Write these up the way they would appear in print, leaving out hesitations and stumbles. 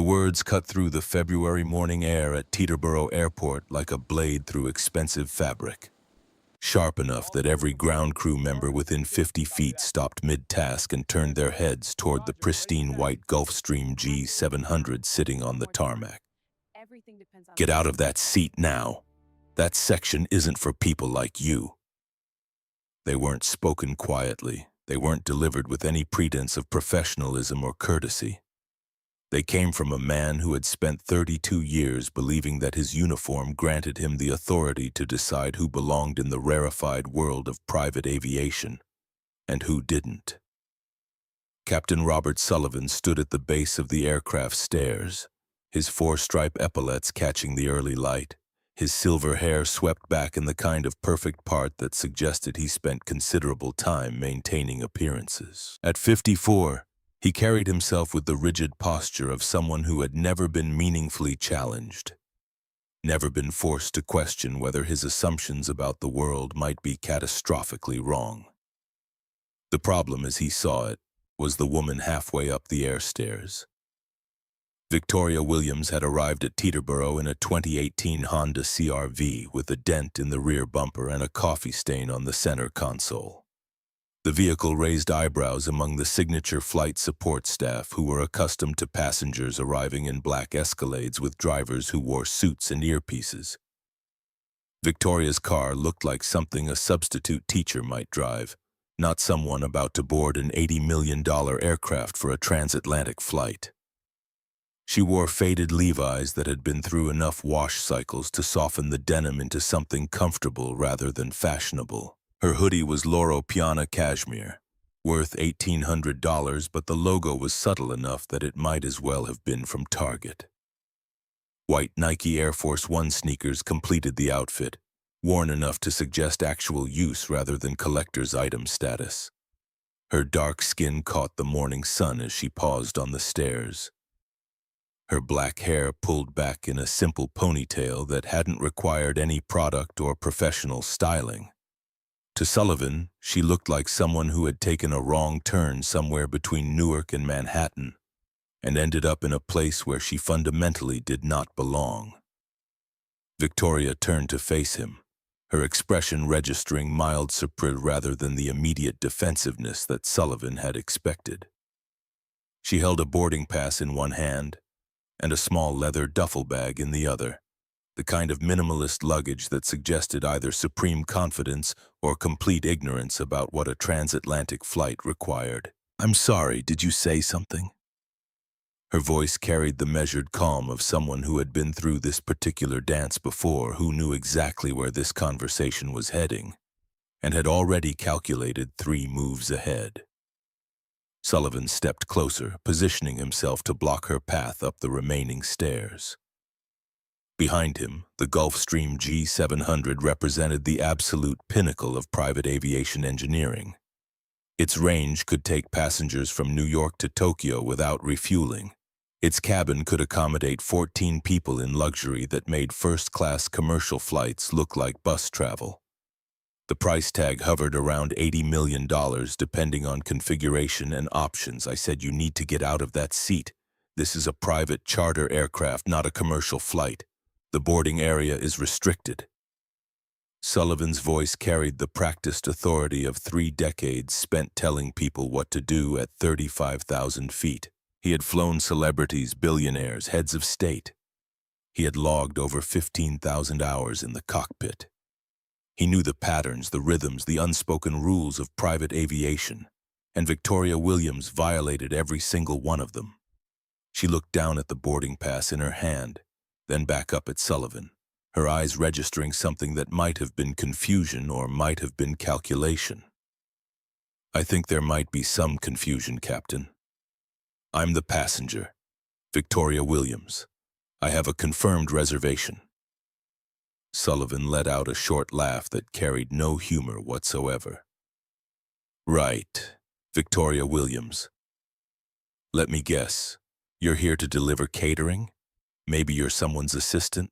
words cut through the February morning air at Teterboro Airport like a blade through expensive fabric, sharp enough that every ground crew member within 50 feet stopped mid-task and turned their heads toward the pristine white Gulfstream G700 sitting on the tarmac. Get out of that seat now. That section isn't for people like you. They weren't spoken quietly. They weren't delivered with any pretense of professionalism or courtesy. They came from a man who had spent 32 years believing that his uniform granted him the authority to decide who belonged in the rarefied world of private aviation and who didn't. Captain Robert Sullivan stood at the base of the aircraft stairs, his four-stripe epaulets catching the early light, his silver hair swept back in the kind of perfect part that suggested he spent considerable time maintaining appearances. At 54, he carried himself with the rigid posture of someone who had never been meaningfully challenged, never been forced to question whether his assumptions about the world might be catastrophically wrong. The problem, as he saw it, was the woman halfway up the air stairs. Victoria Williams had arrived at Teterboro in a 2018 Honda CR-V with a dent in the rear bumper and a coffee stain on the center console. The vehicle raised eyebrows among the signature flight support staff who were accustomed to passengers arriving in black Escalades with drivers who wore suits and earpieces. Victoria's car looked like something a substitute teacher might drive, not someone about to board an $80 million aircraft for a transatlantic flight. She wore faded Levi's that had been through enough wash cycles to soften the denim into something comfortable rather than fashionable. Her hoodie was Loro Piana cashmere, worth $1,800, but the logo was subtle enough that it might as well have been from Target. White Nike Air Force One sneakers completed the outfit, worn enough to suggest actual use rather than collector's item status. Her dark skin caught the morning sun as she paused on the stairs. Her black hair pulled back in a simple ponytail that hadn't required any product or professional styling. To Sullivan, she looked like someone who had taken a wrong turn somewhere between Newark and Manhattan and ended up in a place where she fundamentally did not belong. Victoria turned to face him, her expression registering mild surprise rather than the immediate defensiveness that Sullivan had expected. She held a boarding pass in one hand and a small leather duffel bag in the other, the kind of minimalist luggage that suggested either supreme confidence or complete ignorance about what a transatlantic flight required. "I'm sorry, did you say something?" Her voice carried the measured calm of someone who had been through this particular dance before, who knew exactly where this conversation was heading, and had already calculated 3 moves ahead. Sullivan stepped closer, positioning himself to block her path up the remaining stairs. Behind him, the Gulfstream G700 represented the absolute pinnacle of private aviation engineering. Its range could take passengers from New York to Tokyo without refueling. Its cabin could accommodate 14 people in luxury that made first-class commercial flights look like bus travel. The price tag hovered around $80 million depending on configuration and options. "I said you need to get out of that seat. This is a private charter aircraft, not a commercial flight. The boarding area is restricted." Sullivan's voice carried the practiced authority of 3 decades spent telling people what to do at 35,000 feet. He had flown celebrities, billionaires, heads of state. He had logged over 15,000 hours in the cockpit. He knew the patterns, the rhythms, the unspoken rules of private aviation, and Victoria Williams violated every single one of them. She looked down at the boarding pass in her hand, then back up at Sullivan, her eyes registering something that might have been confusion or might have been calculation. "I think there might be some confusion, Captain. I'm the passenger, Victoria Williams. I have a confirmed reservation." Sullivan let out a short laugh that carried no humor whatsoever. "Right, Victoria Williams. Let me guess, you're here to deliver catering? Maybe you're someone's assistant?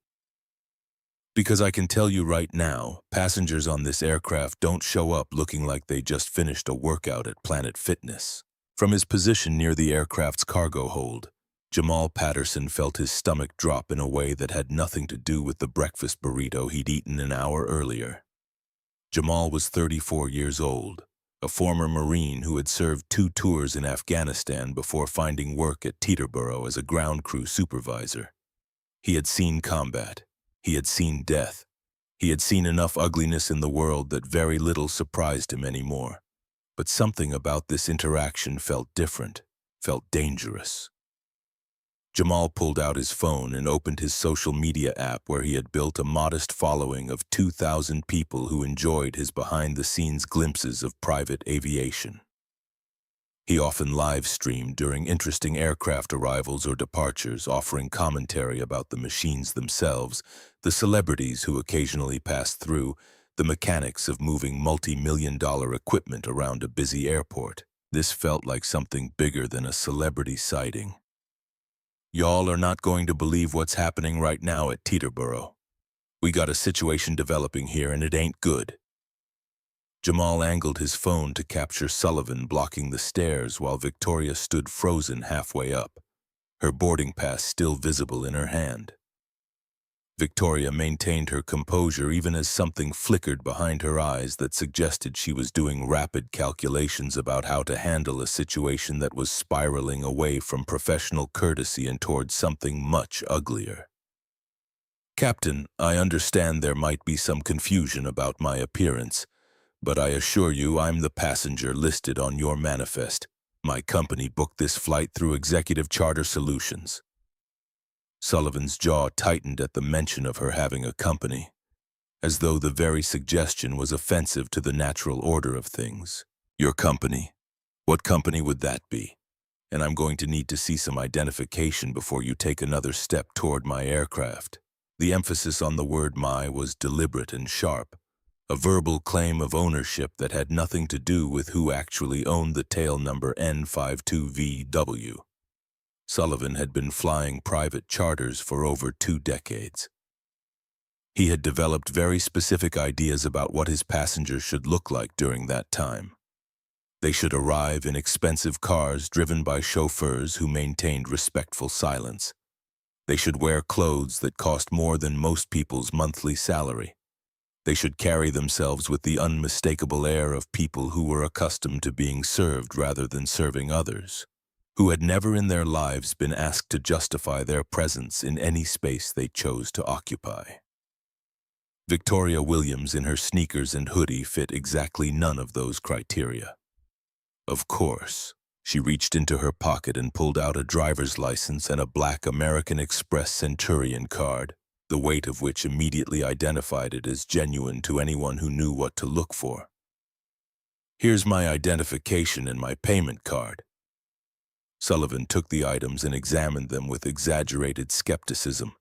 Because I can tell you right now, passengers on this aircraft don't show up looking like they just finished a workout at Planet Fitness." From his position near the aircraft's cargo hold, Jamal Patterson felt his stomach drop in a way that had nothing to do with the breakfast burrito he'd eaten an hour earlier. Jamal was 34 years old, a former Marine who had served 2 tours in Afghanistan before finding work at Teterboro as a ground crew supervisor. He had seen combat. He had seen death. He had seen enough ugliness in the world that very little surprised him anymore. But something about this interaction felt different, felt dangerous. Jamal pulled out his phone and opened his social media app where he had built a modest following of 2,000 people who enjoyed his behind-the-scenes glimpses of private aviation. He often live-streamed during interesting aircraft arrivals or departures, offering commentary about the machines themselves, the celebrities who occasionally passed through, the mechanics of moving multi-million-dollar equipment around a busy airport. This felt like something bigger than a celebrity sighting. "Y'all are not going to believe what's happening right now at Teterboro. We got a situation developing here and it ain't good." Jamal angled his phone to capture Sullivan blocking the stairs while Victoria stood frozen halfway up, her boarding pass still visible in her hand. Victoria maintained her composure even as something flickered behind her eyes that suggested she was doing rapid calculations about how to handle a situation that was spiraling away from professional courtesy and towards something much uglier. "Captain, I understand there might be some confusion about my appearance, but I assure you I'm the passenger listed on your manifest. My company booked this flight through Executive Charter Solutions." Sullivan's jaw tightened at the mention of her having a company, as though the very suggestion was offensive to the natural order of things. "Your company? What company would that be? And I'm going to need to see some identification before you take another step toward my aircraft." The emphasis on the word "my" was deliberate and sharp, a verbal claim of ownership that had nothing to do with who actually owned the tail number N52VW. Sullivan had been flying private charters for over 2 decades. He had developed very specific ideas about what his passengers should look like during that time. They should arrive in expensive cars driven by chauffeurs who maintained respectful silence. They should wear clothes that cost more than most people's monthly salary. They should carry themselves with the unmistakable air of people who were accustomed to being served rather than serving others, who had never in their lives been asked to justify their presence in any space they chose to occupy. Victoria Williams in her sneakers and hoodie fit exactly none of those criteria. Of course, she reached into her pocket and pulled out a driver's license and a black American Express Centurion card, the weight of which immediately identified it as genuine to anyone who knew what to look for. "Here's my identification and my payment card." Sullivan took the items and examined them with exaggerated skepticism,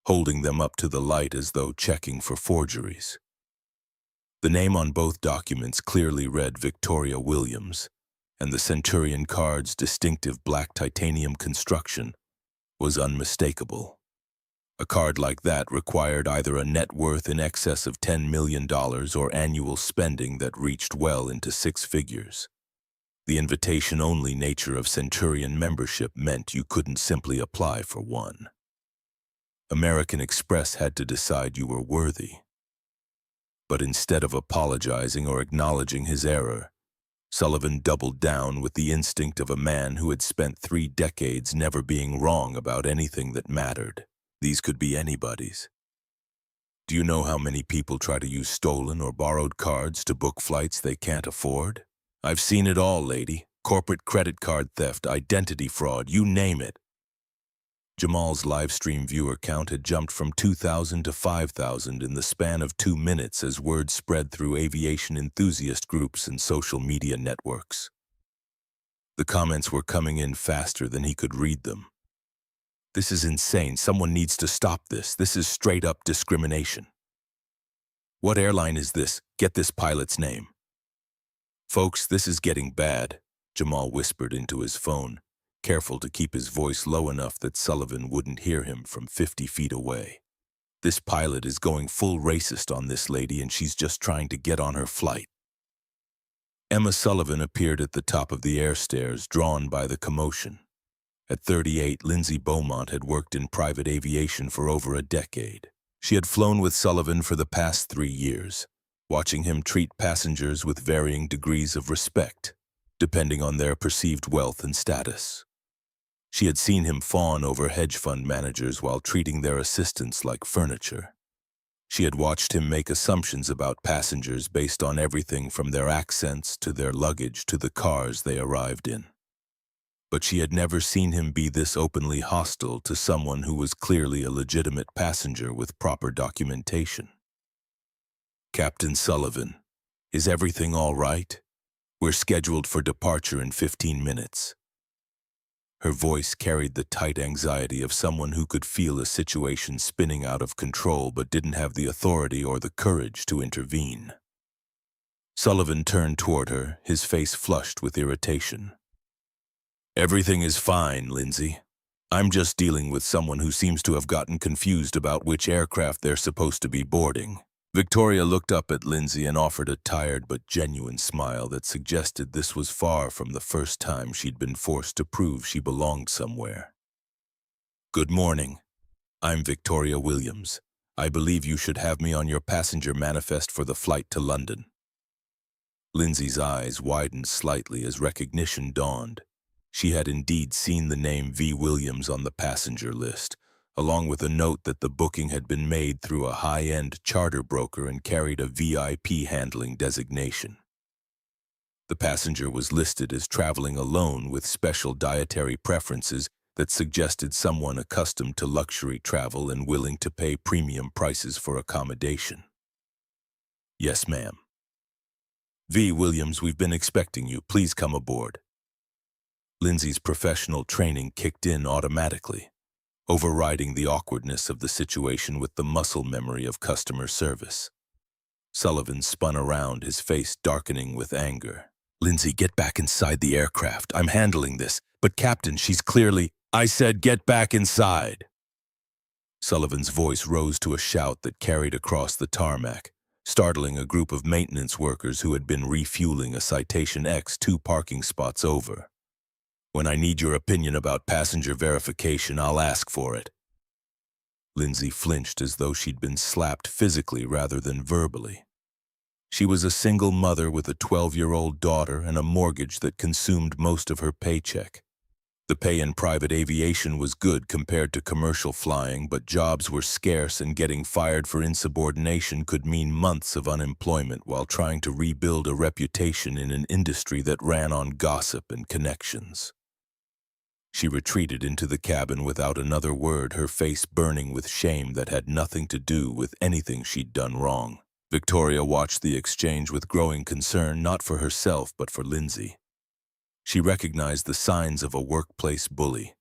holding them up to the light as though checking for forgeries. The name on both documents clearly read Victoria Williams, and the Centurion card's distinctive black titanium construction was unmistakable. A card like that required either a net worth in excess of $10 million or annual spending that reached well into 6 figures. The invitation-only nature of Centurion membership meant you couldn't simply apply for one. American Express had to decide you were worthy. But instead of apologizing or acknowledging his error, Sullivan doubled down with the instinct of a man who had spent 3 decades never being wrong about anything that mattered. These could be anybody's. Do you know how many people try to use stolen or borrowed cards to book flights they can't afford? I've seen it all, lady. Corporate credit card theft, identity fraud, you name it. Jamal's livestream viewer count had jumped from 2,000 to 5,000 in the span of 2 minutes as word spread through aviation enthusiast groups and social media networks. The comments were coming in faster than he could read them. "This is insane. Someone needs to stop this. This is straight-up discrimination. What airline is this? Get this pilot's name." "Folks, this is getting bad," Jamal whispered into his phone, careful to keep his voice low enough that Sullivan wouldn't hear him from 50 feet away. "This pilot is going full racist on this lady and she's just trying to get on her flight." Emma Sullivan appeared at the top of the air stairs, drawn by the commotion. At 38, Lindsay Beaumont had worked in private aviation for over a decade. She had flown with Sullivan for the past 3 years, watching him treat passengers with varying degrees of respect, depending on their perceived wealth and status. She had seen him fawn over hedge fund managers while treating their assistants like furniture. She had watched him make assumptions about passengers based on everything from their accents to their luggage to the cars they arrived in. But she had never seen him be this openly hostile to someone who was clearly a legitimate passenger with proper documentation. "Captain Sullivan, is everything all right? We're scheduled for departure in 15 minutes. Her voice carried the tight anxiety of someone who could feel a situation spinning out of control but didn't have the authority or the courage to intervene. Sullivan turned toward her, his face flushed with irritation. "Everything is fine, Lindsay. I'm just dealing with someone who seems to have gotten confused about which aircraft they're supposed to be boarding." Victoria looked up at Lindsay and offered a tired but genuine smile that suggested this was far from the first time she'd been forced to prove she belonged somewhere. "Good morning. I'm Victoria Williams. I believe you should have me on your passenger manifest for the flight to London." Lindsay's eyes widened slightly as recognition dawned. She had indeed seen the name V. Williams on the passenger list, along with a note that the booking had been made through a high-end charter broker and carried a VIP handling designation. The passenger was listed as traveling alone with special dietary preferences that suggested someone accustomed to luxury travel and willing to pay premium prices for accommodation. "Yes, ma'am." "V. Williams, we've been expecting you. Please come aboard." Lindsay's professional training kicked in automatically, overriding the awkwardness of the situation with the muscle memory of customer service. Sullivan spun around, his face darkening with anger. "Lindsay, get back inside the aircraft. I'm handling this. But Captain, she's clearly—" "I said get back inside!" Sullivan's voice rose to a shout that carried across the tarmac, startling a group of maintenance workers who had been refueling a Citation X 2 parking spots over. "When I need your opinion about passenger verification, I'll ask for it." Lindsay flinched as though she'd been slapped physically rather than verbally. She was a single mother with a 12-year-old daughter and a mortgage that consumed most of her paycheck. The pay in private aviation was good compared to commercial flying, but jobs were scarce and getting fired for insubordination could mean months of unemployment while trying to rebuild a reputation in an industry that ran on gossip and connections. She retreated into the cabin without another word, her face burning with shame that had nothing to do with anything she'd done wrong. Victoria watched the exchange with growing concern, not for herself but for Lindsay. She recognized the signs of a workplace bully,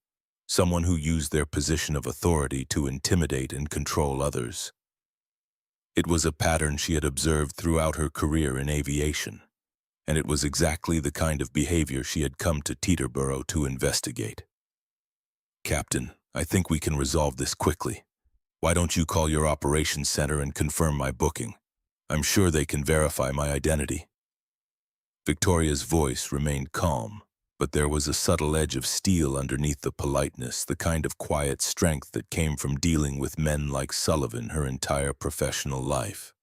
someone who used their position of authority to intimidate and control others. It was a pattern she had observed throughout her career in aviation, and it was exactly the kind of behavior she had come to Teterboro to investigate. "Captain, I think we can resolve this quickly. Why don't you call your operations center and confirm my booking? I'm sure they can verify my identity." Victoria's voice remained calm, but there was a subtle edge of steel underneath the politeness, the kind of quiet strength that came from dealing with men like Sullivan her entire professional life.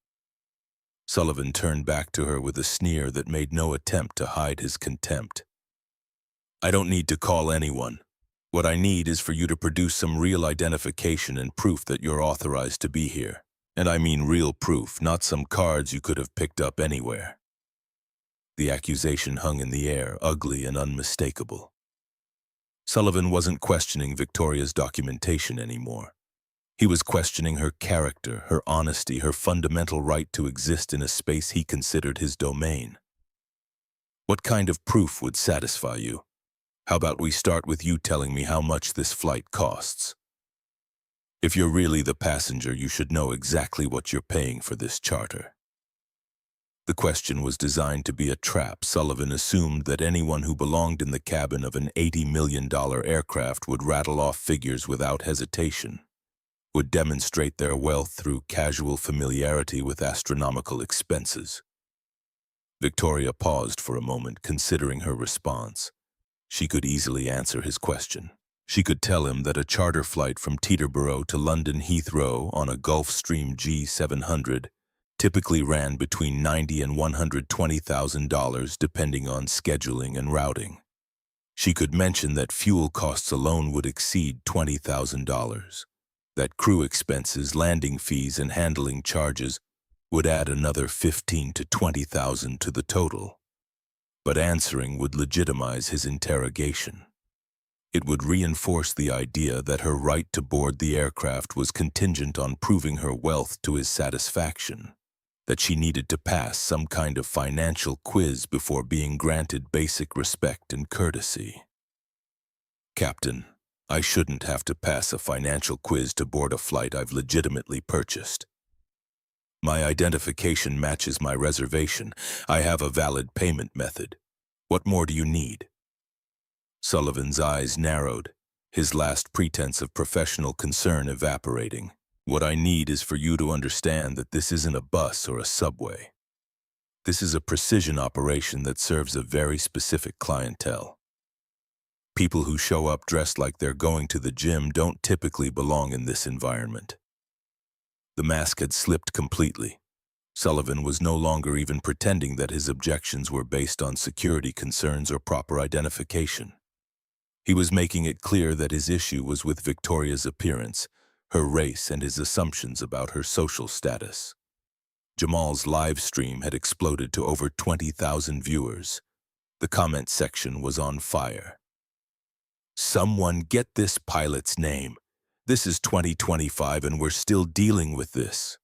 Sullivan turned back to her with a sneer that made no attempt to hide his contempt. "I don't need to call anyone. What I need is for you to produce some real identification and proof that you're authorized to be here. And I mean real proof, not some cards you could have picked up anywhere." The accusation hung in the air, ugly and unmistakable. Sullivan wasn't questioning Victoria's documentation anymore. He was questioning her character, her honesty, her fundamental right to exist in a space he considered his domain. "What kind of proof would satisfy you? How about we start with you telling me how much this flight costs? If you're really the passenger, you should know exactly what you're paying for this charter." The question was designed to be a trap. Sullivan assumed that anyone who belonged in the cabin of an $80 million aircraft would rattle off figures without hesitation, would demonstrate their wealth through casual familiarity with astronomical expenses. Victoria paused for a moment, considering her response. She could easily answer his question. She could tell him that a charter flight from Teterboro to London Heathrow on a Gulfstream G700 typically ran between $90,000 and $120,000 depending on scheduling and routing. She could mention that fuel costs alone would exceed $20,000, that crew expenses, landing fees, and handling charges would add another $15,000 to $20,000 to the total. But answering would legitimize his interrogation. It would reinforce the idea that her right to board the aircraft was contingent on proving her wealth to his satisfaction, that she needed to pass some kind of financial quiz before being granted basic respect and courtesy. "Captain, I shouldn't have to pass a financial quiz to board a flight I've legitimately purchased. My identification matches my reservation. I have a valid payment method. What more do you need?" Sullivan's eyes narrowed, his last pretense of professional concern evaporating. "What I need is for you to understand that this isn't a bus or a subway. This is a precision operation that serves a very specific clientele. People who show up dressed like they're going to the gym don't typically belong in this environment." The mask had slipped completely. Sullivan was no longer even pretending that his objections were based on security concerns or proper identification. He was making it clear that his issue was with Victoria's appearance, her race, and his assumptions about her social status. Jamal's live stream had exploded to over 20,000 viewers. The comment section was on fire. "Someone get this pilot's name. This is 2025 and we're still dealing with this.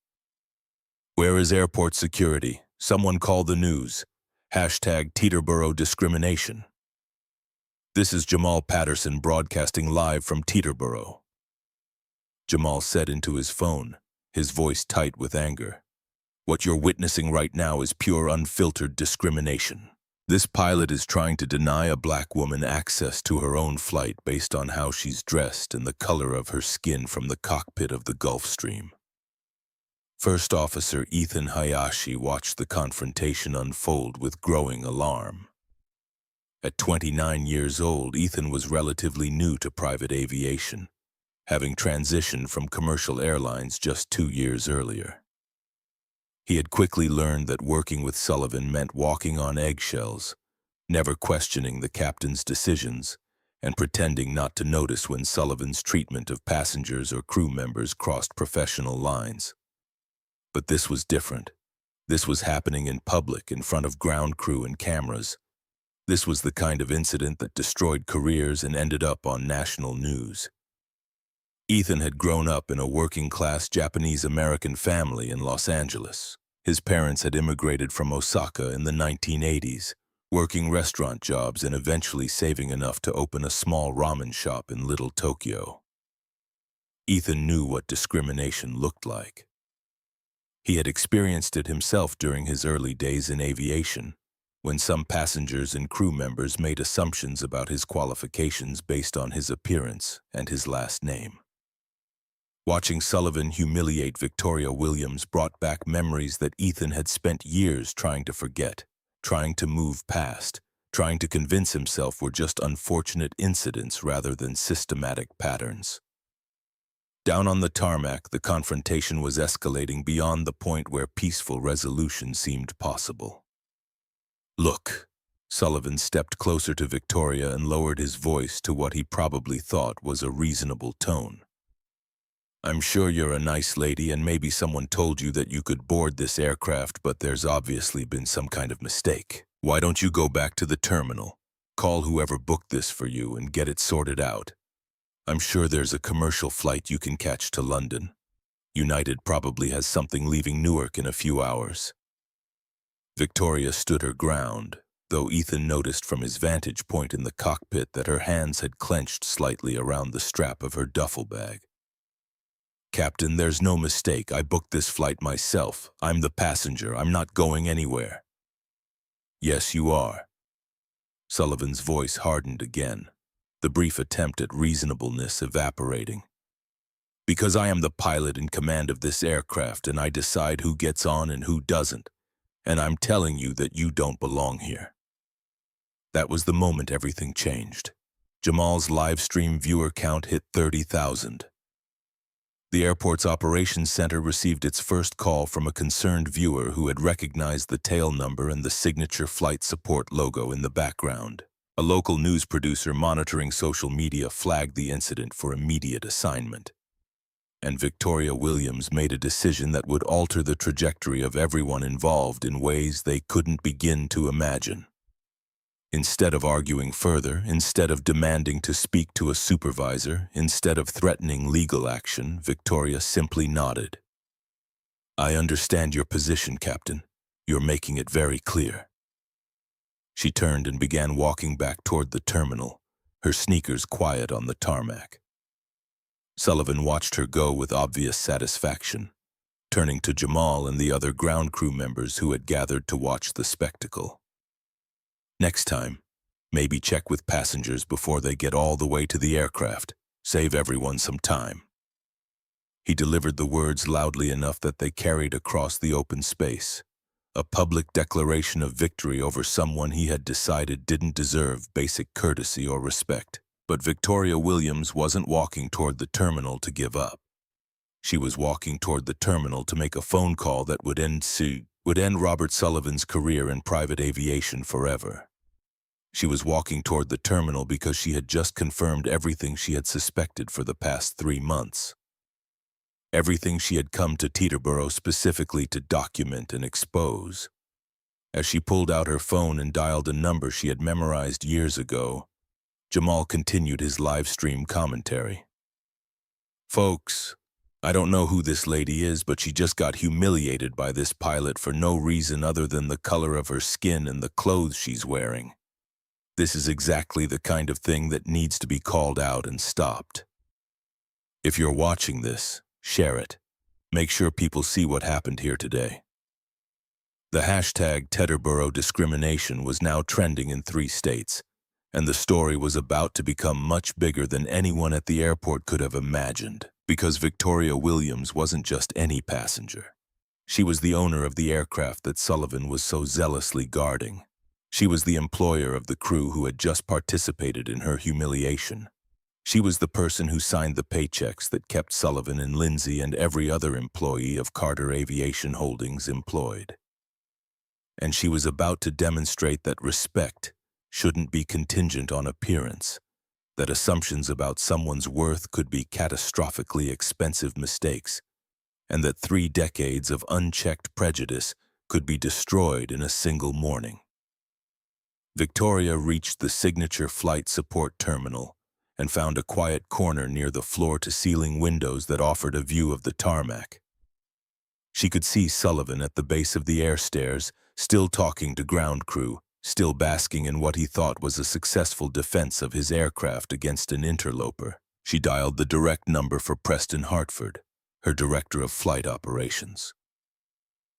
Where is airport security? Someone call the news. Hashtag Teterboro discrimination. This is Jamal Patterson broadcasting live from Teterboro." Jamal said into his phone, his voice tight with anger. "What you're witnessing right now is pure unfiltered discrimination. This pilot is trying to deny a black woman access to her own flight based on how she's dressed and the color of her skin from the cockpit of the Gulfstream." First Officer Ethan Hayashi watched the confrontation unfold with growing alarm. At 29 years old, Ethan was relatively new to private aviation, having transitioned from commercial airlines just 2 years earlier. He had quickly learned that working with Sullivan meant walking on eggshells, never questioning the captain's decisions, and pretending not to notice when Sullivan's treatment of passengers or crew members crossed professional lines. But this was different. This was happening in public, in front of ground crew and cameras. This was the kind of incident that destroyed careers and ended up on national news. Ethan had grown up in a working-class Japanese-American family in Los Angeles. His parents had immigrated from Osaka in the 1980s, working restaurant jobs and eventually saving enough to open a small ramen shop in Little Tokyo. Ethan knew what discrimination looked like. He had experienced it himself during his early days in aviation, when some passengers and crew members made assumptions about his qualifications based on his appearance and his last name. Watching Sullivan humiliate Victoria Williams brought back memories that Ethan had spent years trying to forget, trying to move past, trying to convince himself were just unfortunate incidents rather than systematic patterns. Down on the tarmac, the confrontation was escalating beyond the point where peaceful resolution seemed possible. "Look," Sullivan stepped closer to Victoria and lowered his voice to what he probably thought was a reasonable tone. "I'm sure you're a nice lady and maybe someone told you that you could board this aircraft, but there's obviously been some kind of mistake. Why don't you go back to the terminal, call whoever booked this for you and get it sorted out? I'm sure there's a commercial flight you can catch to London. United probably has something leaving Newark in a few hours." Victoria stood her ground, though Ethan noticed from his vantage point in the cockpit that her hands had clenched slightly around the strap of her duffel bag. "Captain, there's no mistake. I booked this flight myself. I'm the passenger. I'm not going anywhere." "Yes, you are." Sullivan's voice hardened again, the brief attempt at reasonableness evaporating. "Because I am the pilot in command of this aircraft and I decide who gets on and who doesn't, and I'm telling you that you don't belong here." That was the moment everything changed. Jamal's live stream viewer count hit 30,000. The airport's operations center received its first call from a concerned viewer who had recognized the tail number and the signature flight support logo in the background. A local news producer monitoring social media flagged the incident for immediate assignment. And Victoria Williams made a decision that would alter the trajectory of everyone involved in ways they couldn't begin to imagine. Instead of arguing further, instead of demanding to speak to a supervisor, instead of threatening legal action, Victoria simply nodded. "I understand your position, Captain. You're making it very clear." She turned and began walking back toward the terminal, her sneakers quiet on the tarmac. Sullivan watched her go with obvious satisfaction, turning to Jamal and the other ground crew members who had gathered to watch the spectacle. "Next time, maybe check with passengers before they get all the way to the aircraft. Save everyone some time." He delivered the words loudly enough that they carried across the open space, a public declaration of victory over someone he had decided didn't deserve basic courtesy or respect. But Victoria Williams wasn't walking toward the terminal to give up. She was walking toward the terminal to make a phone call that would end Robert Sullivan's career in private aviation forever. She was walking toward the terminal because she had just confirmed everything she had suspected for the past 3 months. Everything she had come to Teterboro specifically to document and expose. As she pulled out her phone and dialed a number she had memorized years ago, Jamal continued his live stream commentary. "Folks, I don't know who this lady is, but she just got humiliated by this pilot for no reason other than the color of her skin and the clothes she's wearing. This is exactly the kind of thing that needs to be called out and stopped. If you're watching this, share it. Make sure people see what happened here today." The hashtag Teterboro discrimination was now trending in 3 states, and the story was about to become much bigger than anyone at the airport could have imagined, because Victoria Williams wasn't just any passenger. She was the owner of the aircraft that Sullivan was so zealously guarding. She was the employer of the crew who had just participated in her humiliation. She was the person who signed the paychecks that kept Sullivan and Lindsay and every other employee of Carter Aviation Holdings employed. And she was about to demonstrate that respect shouldn't be contingent on appearance, that assumptions about someone's worth could be catastrophically expensive mistakes, and that 3 decades of unchecked prejudice could be destroyed in a single morning. Victoria reached the signature flight support terminal and found a quiet corner near the floor-to-ceiling windows that offered a view of the tarmac. She could see Sullivan at the base of the air stairs, still talking to ground crew, still basking in what he thought was a successful defense of his aircraft against an interloper. She dialed the direct number for Preston Hartford, her director of flight operations.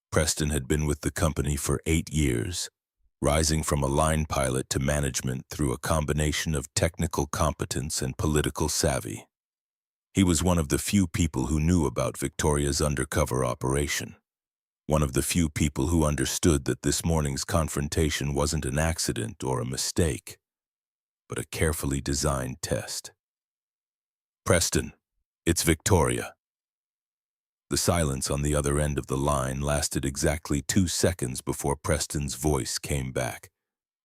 Preston had been with the company for 8 years, rising from a line pilot to management through a combination of technical competence and political savvy. He was one of the few people who knew about Victoria's undercover operation. One of the few people who understood that this morning's confrontation wasn't an accident or a mistake, but a carefully designed test. "Preston, it's Victoria." The silence on the other end of the line lasted exactly 2 seconds before Preston's voice came back,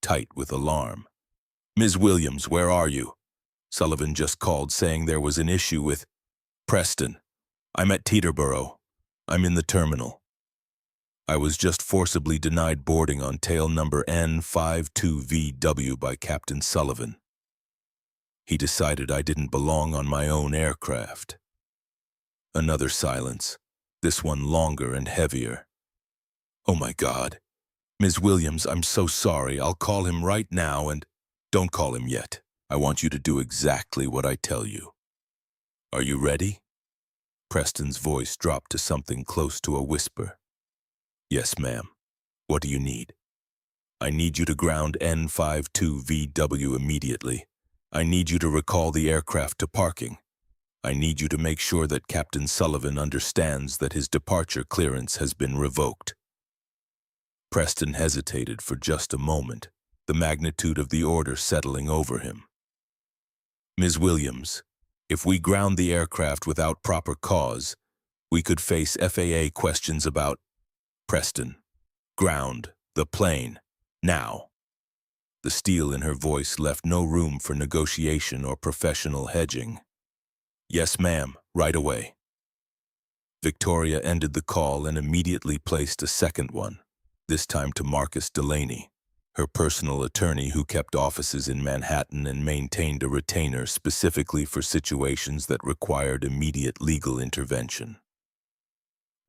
tight with alarm. "Ms. Williams, where are you? Sullivan just called saying there was an issue with—" "Preston, I'm at Teterboro. I'm in the terminal. I was just forcibly denied boarding on tail number N52VW by Captain Sullivan. He decided I didn't belong on my own aircraft." Another silence, this one longer and heavier. "Oh my God. Ms. Williams, I'm so sorry. I'll call him right now and—" "Don't call him yet. I want you to do exactly what I tell you. Are you ready?" Preston's voice dropped to something close to a whisper. "Yes, ma'am. What do you need?" "I need you to ground N52VW immediately. I need you to recall the aircraft to parking. I need you to make sure that Captain Sullivan understands that his departure clearance has been revoked." Preston hesitated for just a moment, the magnitude of the order settling over him. Ms. Williams, if we ground the aircraft without proper cause, we could face FAA questions about Preston. Ground the plane. Now. The steel in her voice left no room for negotiation or professional hedging. Yes, ma'am, right away. Victoria ended the call and immediately placed a second one, this time to Marcus Delaney, her personal attorney who kept offices in Manhattan and maintained a retainer specifically for situations that required immediate legal intervention.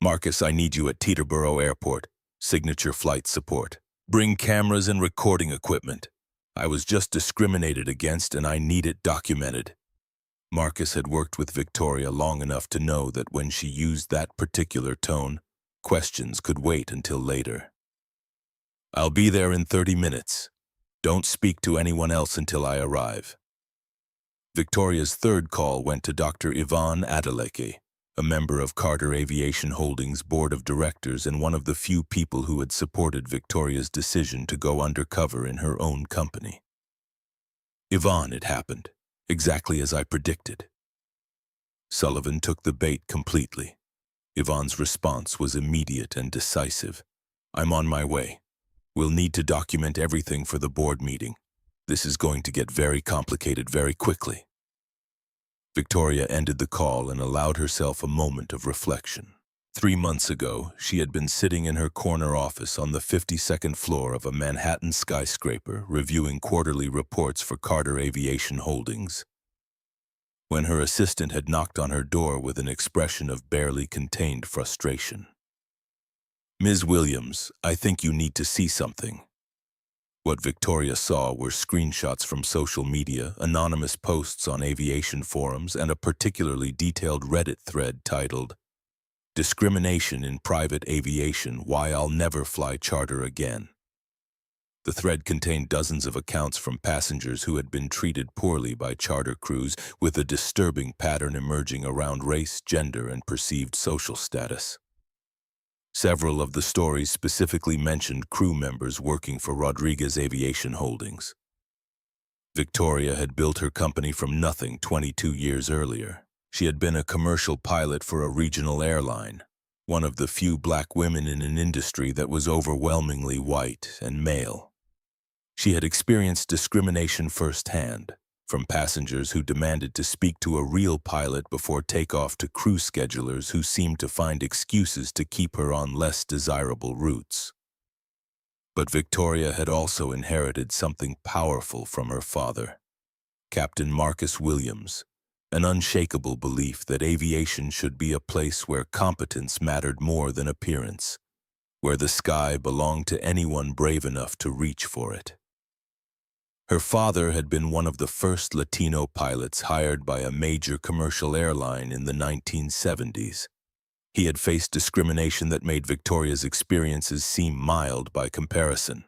Marcus, I need you at Teterboro Airport. Signature flight support. Bring cameras and recording equipment. I was just discriminated against and I need it documented. Marcus had worked with Victoria long enough to know that when she used that particular tone, questions could wait until later. I'll be there in 30 minutes. Don't speak to anyone else until I arrive. Victoria's third call went to Dr. Yvonne Adeleke, a member of Carter Aviation Holdings' board of directors and one of the few people who had supported Victoria's decision to go undercover in her own company. Yvonne, it happened, exactly as I predicted. Sullivan took the bait completely. Yvonne's response was immediate and decisive. I'm on my way. We'll need to document everything for the board meeting. This is going to get very complicated very quickly. Victoria ended the call and allowed herself a moment of reflection. 3 months ago, she had been sitting in her corner office on the 52nd floor of a Manhattan skyscraper reviewing quarterly reports for Carter Aviation Holdings, when her assistant had knocked on her door with an expression of barely contained frustration. Ms. Williams, I think you need to see something. What Victoria saw were screenshots from social media, anonymous posts on aviation forums, and a particularly detailed Reddit thread titled, "Discrimination in Private Aviation, Why I'll Never Fly Charter Again." The thread contained dozens of accounts from passengers who had been treated poorly by charter crews, with a disturbing pattern emerging around race, gender, and perceived social status. Several of the stories specifically mentioned crew members working for Rodriguez Aviation Holdings. Victoria had built her company from nothing 22 years earlier. She had been a commercial pilot for a regional airline, one of the few black women in an industry that was overwhelmingly white and male. She had experienced discrimination firsthand, from passengers who demanded to speak to a real pilot before takeoff to crew schedulers who seemed to find excuses to keep her on less desirable routes. But Victoria had also inherited something powerful from her father, Captain Marcus Williams, an unshakable belief that aviation should be a place where competence mattered more than appearance, where the sky belonged to anyone brave enough to reach for it. Her father had been one of the first Latino pilots hired by a major commercial airline in the 1970s. He had faced discrimination that made Victoria's experiences seem mild by comparison.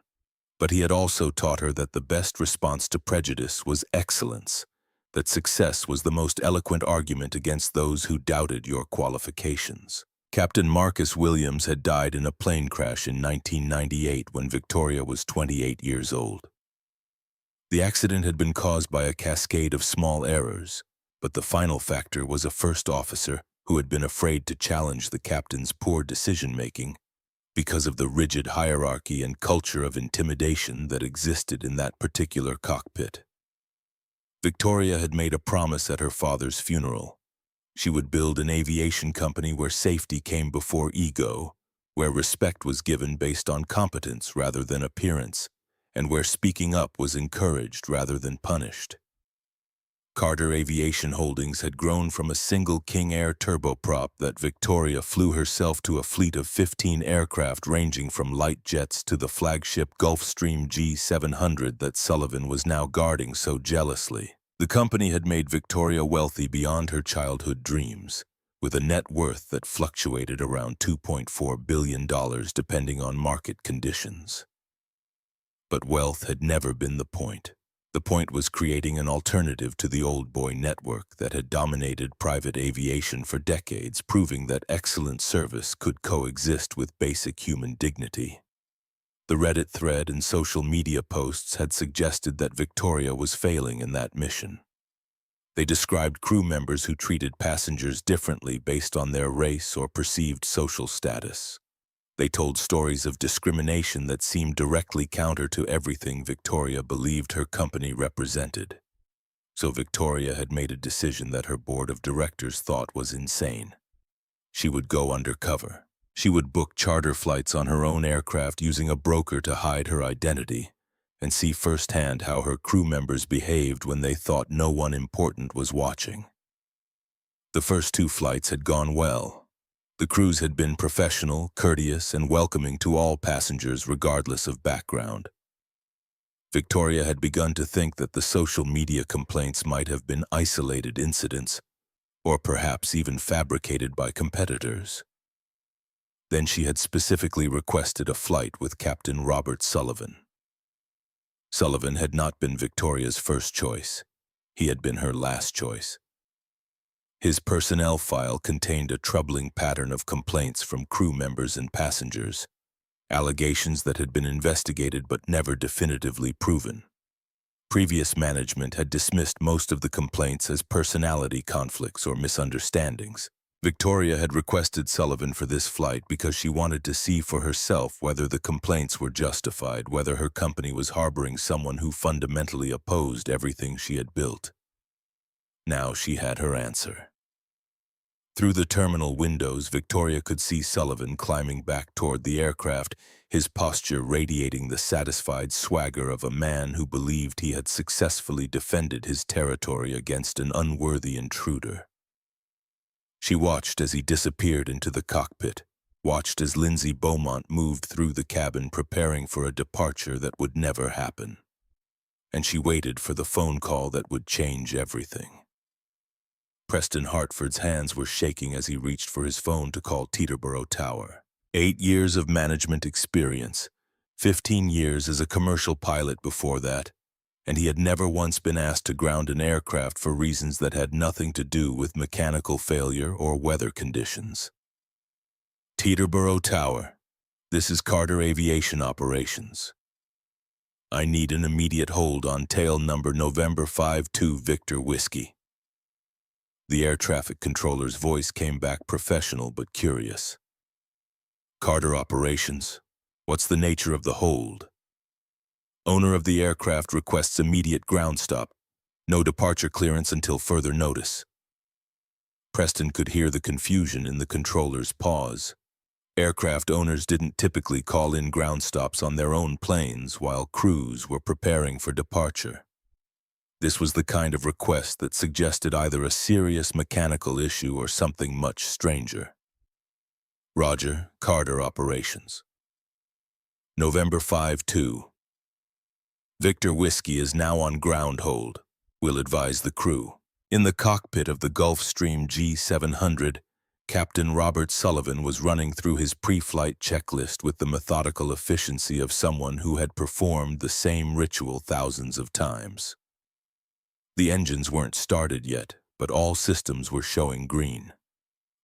But he had also taught her that the best response to prejudice was excellence, that success was the most eloquent argument against those who doubted your qualifications. Captain Marcus Williams had died in a plane crash in 1998 when Victoria was 28 years old. The accident had been caused by a cascade of small errors, but the final factor was a first officer who had been afraid to challenge the captain's poor decision-making because of the rigid hierarchy and culture of intimidation that existed in that particular cockpit. Victoria had made a promise at her father's funeral. She would build an aviation company where safety came before ego, where respect was given based on competence rather than appearance, and where speaking up was encouraged rather than punished. Carter Aviation Holdings had grown from a single King Air turboprop that Victoria flew herself to a fleet of 15 aircraft ranging from light jets to the flagship Gulfstream G700 that Sullivan was now guarding so jealously. The company had made Victoria wealthy beyond her childhood dreams, with a net worth that fluctuated around $2.4 billion depending on market conditions. But wealth had never been the point. The point was creating an alternative to the old boy network that had dominated private aviation for decades, proving that excellent service could coexist with basic human dignity. The Reddit thread and social media posts had suggested that Victoria was failing in that mission. They described crew members who treated passengers differently based on their race or perceived social status. They told stories of discrimination that seemed directly counter to everything Victoria believed her company represented. So Victoria had made a decision that her board of directors thought was insane. She would go undercover. She would book charter flights on her own aircraft using a broker to hide her identity, and see firsthand how her crew members behaved when they thought no one important was watching. The first 2 flights had gone well. The crews had been professional, courteous, and welcoming to all passengers regardless of background. Victoria had begun to think that the social media complaints might have been isolated incidents, or perhaps even fabricated by competitors. Then she had specifically requested a flight with Captain Robert Sullivan. Sullivan had not been Victoria's first choice. He had been her last choice. His personnel file contained a troubling pattern of complaints from crew members and passengers, allegations that had been investigated but never definitively proven. Previous management had dismissed most of the complaints as personality conflicts or misunderstandings. Victoria had requested Sullivan for this flight because she wanted to see for herself whether the complaints were justified, whether her company was harboring someone who fundamentally opposed everything she had built. Now she had her answer. Through the terminal windows, Victoria could see Sullivan climbing back toward the aircraft, his posture radiating the satisfied swagger of a man who believed he had successfully defended his territory against an unworthy intruder. She watched as he disappeared into the cockpit, watched as Lindsay Beaumont moved through the cabin preparing for a departure that would never happen. And she waited for the phone call that would change everything. Preston Hartford's hands were shaking as he reached for his phone to call Teterboro Tower. 8 years of management experience, 15 years as a commercial pilot before that, and he had never once been asked to ground an aircraft for reasons that had nothing to do with mechanical failure or weather conditions. Teterboro Tower, this is Carter Aviation Operations. I need an immediate hold on tail number November 52 Victor Whiskey. The air traffic controller's voice came back professional but curious. Carter Operations, what's the nature of the hold? Owner of the aircraft requests immediate ground stop. No departure clearance until further notice. Preston could hear the confusion in the controller's pause. Aircraft owners didn't typically call in ground stops on their own planes while crews were preparing for departure. This was the kind of request that suggested either a serious mechanical issue or something much stranger. Roger, Carter Operations. November 5-2. Victor Whiskey is now on ground hold, will advise the crew. In the cockpit of the Gulfstream G700, Captain Robert Sullivan was running through his pre-flight checklist with the methodical efficiency of someone who had performed the same ritual thousands of times. The engines weren't started yet, but all systems were showing green.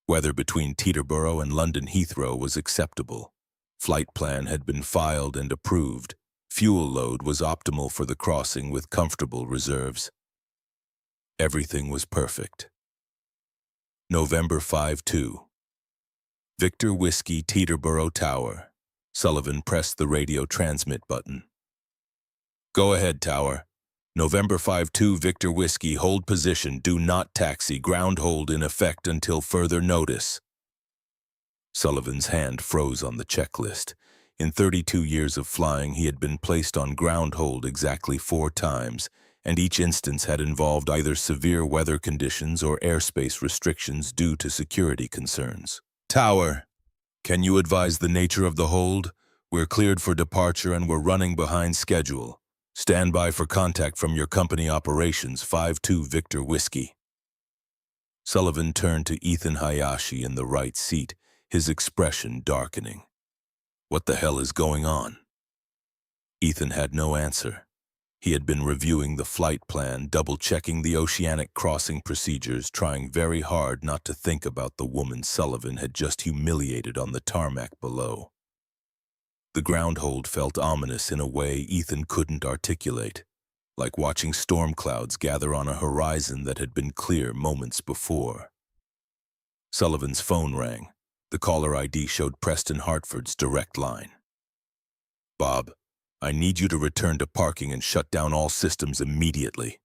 Weather between Teterboro and London Heathrow was acceptable. Flight plan had been filed and approved. Fuel load was optimal for the crossing with comfortable reserves. Everything was perfect. November 5-2. Victor Whiskey, Teterboro Tower. Sullivan pressed the radio transmit button. Go ahead, Tower. November 5-2 Victor Whiskey, hold position, do not taxi, ground hold in effect until further notice. Sullivan's hand froze on the checklist. In 32 years of flying, he had been placed on ground hold exactly 4 times, and each instance had involved either severe weather conditions or airspace restrictions due to security concerns. Tower, can you advise the nature of the hold? We're cleared for departure and we're running behind schedule. Stand by for contact from your company operations, 5-2 Victor Whiskey. Sullivan turned to Ethan Hayashi in the right seat, his expression darkening. What the hell is going on? Ethan had no answer. He had been reviewing the flight plan, double-checking the oceanic crossing procedures, trying very hard not to think about the woman Sullivan had just humiliated on the tarmac below. The ground hold felt ominous in a way Ethan couldn't articulate, like watching storm clouds gather on a horizon that had been clear moments before. Sullivan's phone rang. The caller ID showed Preston Hartford's direct line. "Bob, I need you to return to parking and shut down all systems immediately."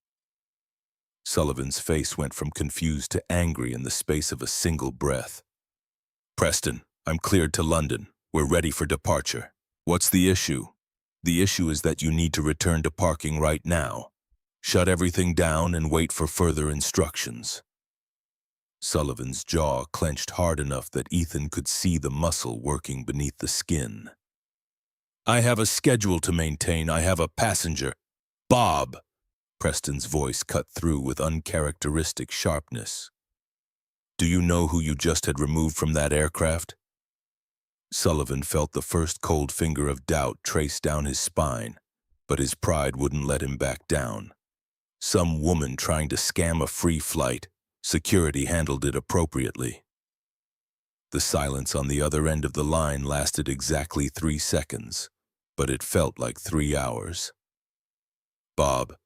Sullivan's face went from confused to angry in the space of a single breath. "Preston, I'm cleared to London. We're ready for departure. What's the issue?" "The issue is that you need to return to parking right now. Shut everything down and wait for further instructions." Sullivan's jaw clenched hard enough that Ethan could see the muscle working beneath the skin. "I have a schedule to maintain. I have a passenger." "Bob!" Preston's voice cut through with uncharacteristic sharpness. "Do you know who you just had removed from that aircraft?" Sullivan felt the first cold finger of doubt trace down his spine, but his pride wouldn't let him back down. Some woman trying to scam a free flight. Security handled it appropriately. The silence on the other end of the line lasted exactly 3 seconds, but it felt like 3 hours. "Bob,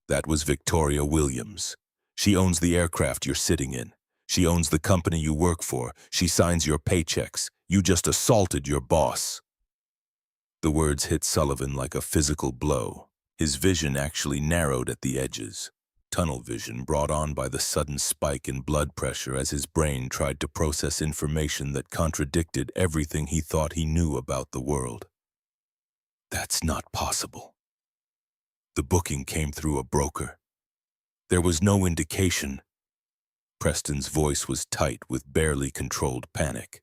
that was Victoria Williams. She owns the aircraft you're sitting in. She owns the company you work for. She signs your paychecks. You just assaulted your boss." The words hit Sullivan like a physical blow. His vision actually narrowed at the edges. Tunnel vision brought on by the sudden spike in blood pressure as his brain tried to process information that contradicted everything he thought he knew about the world. That's not possible. The booking came through a broker. There was no indication. Preston's voice was tight with barely controlled panic.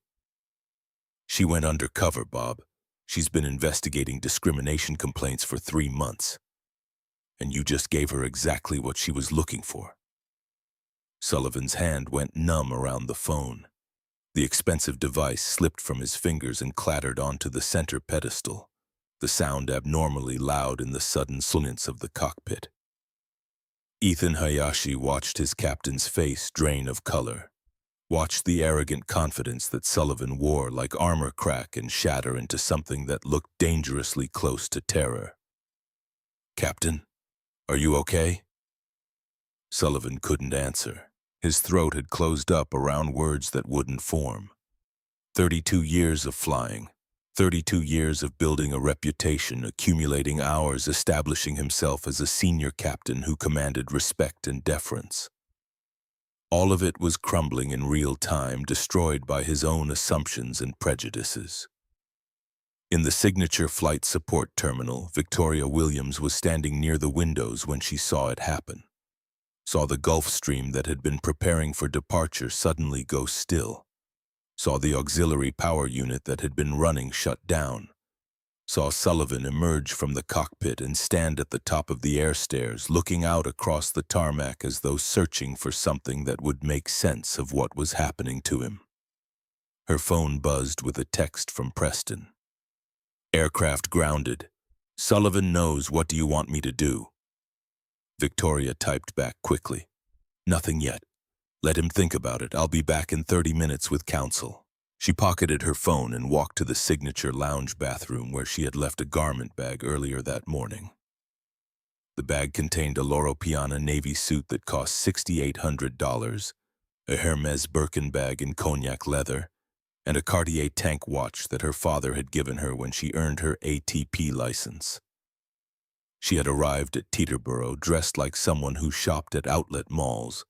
"She went undercover, Bob. She's been investigating discrimination complaints for 3 months. And you just gave her exactly what she was looking for." Sullivan's hand went numb around the phone. The expensive device slipped from his fingers and clattered onto the center pedestal, the sound abnormally loud in the sudden silence of the cockpit. Ethan Hayashi watched his captain's face drain of color, watched the arrogant confidence that Sullivan wore like armor crack and shatter into something that looked dangerously close to terror. "Captain, are you okay?" Sullivan couldn't answer. His throat had closed up around words that wouldn't form. 32 years of flying, 32 years of building a reputation, accumulating hours, establishing himself as a senior captain who commanded respect and deference. All of it was crumbling in real time, destroyed by his own assumptions and prejudices. In the signature flight support terminal, Victoria Williams was standing near the windows when she saw it happen. Saw the Gulf Stream that had been preparing for departure suddenly go still. Saw the auxiliary power unit that had been running shut down. Saw Sullivan emerge from the cockpit and stand at the top of the air stairs, looking out across the tarmac as though searching for something that would make sense of what was happening to him. Her phone buzzed with a text from Preston. "Aircraft grounded. Sullivan knows. What do you want me to do?" Victoria typed back quickly. "Nothing yet. Let him think about it. I'll be back in 30 minutes with counsel." She pocketed her phone and walked to the signature lounge bathroom where she had left a garment bag earlier that morning. The bag contained a Loro Piana navy suit that cost $6,800, a Hermes Birkin bag in cognac leather, and a Cartier tank watch that her father had given her when she earned her ATP license. She had arrived at Teterboro dressed like someone who shopped at outlet malls,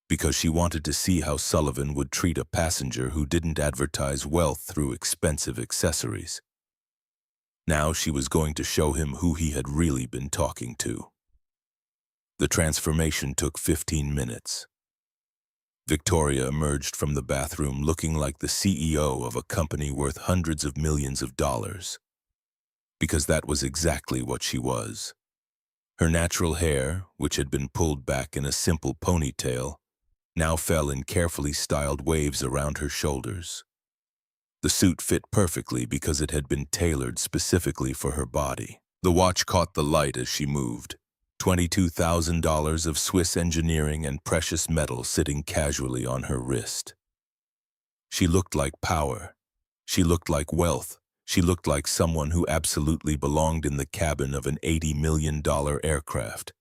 because she wanted to see how Sullivan would treat a passenger who didn't advertise wealth through expensive accessories. Now she was going to show him who he had really been talking to. The transformation took 15 minutes. Victoria emerged from the bathroom looking like the CEO of a company worth hundreds of millions of dollars. Because that was exactly what she was. Her natural hair, which had been pulled back in a simple ponytail, now fell in carefully styled waves around her shoulders. The suit fit perfectly because it had been tailored specifically for her body. The watch caught the light as she moved. $22,000 of Swiss engineering and precious metal sitting casually on her wrist. She looked like power. She looked like wealth, She looked like someone who absolutely belonged in the cabin of an $80 million aircraft.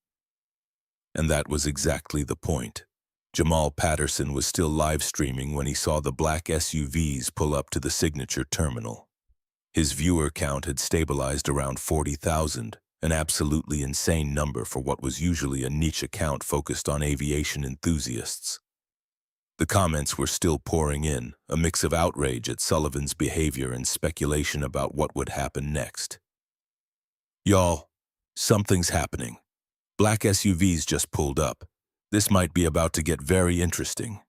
And that was exactly the point. Jamal Patterson was still live streaming when he saw the black SUVs pull up to the signature terminal. His viewer count had stabilized around 40,000, an absolutely insane number for what was usually a niche account focused on aviation enthusiasts. The comments were still pouring in, a mix of outrage at Sullivan's behavior and speculation about what would happen next. "Y'all, something's happening. Black SUVs just pulled up. This might be about to get very interesting."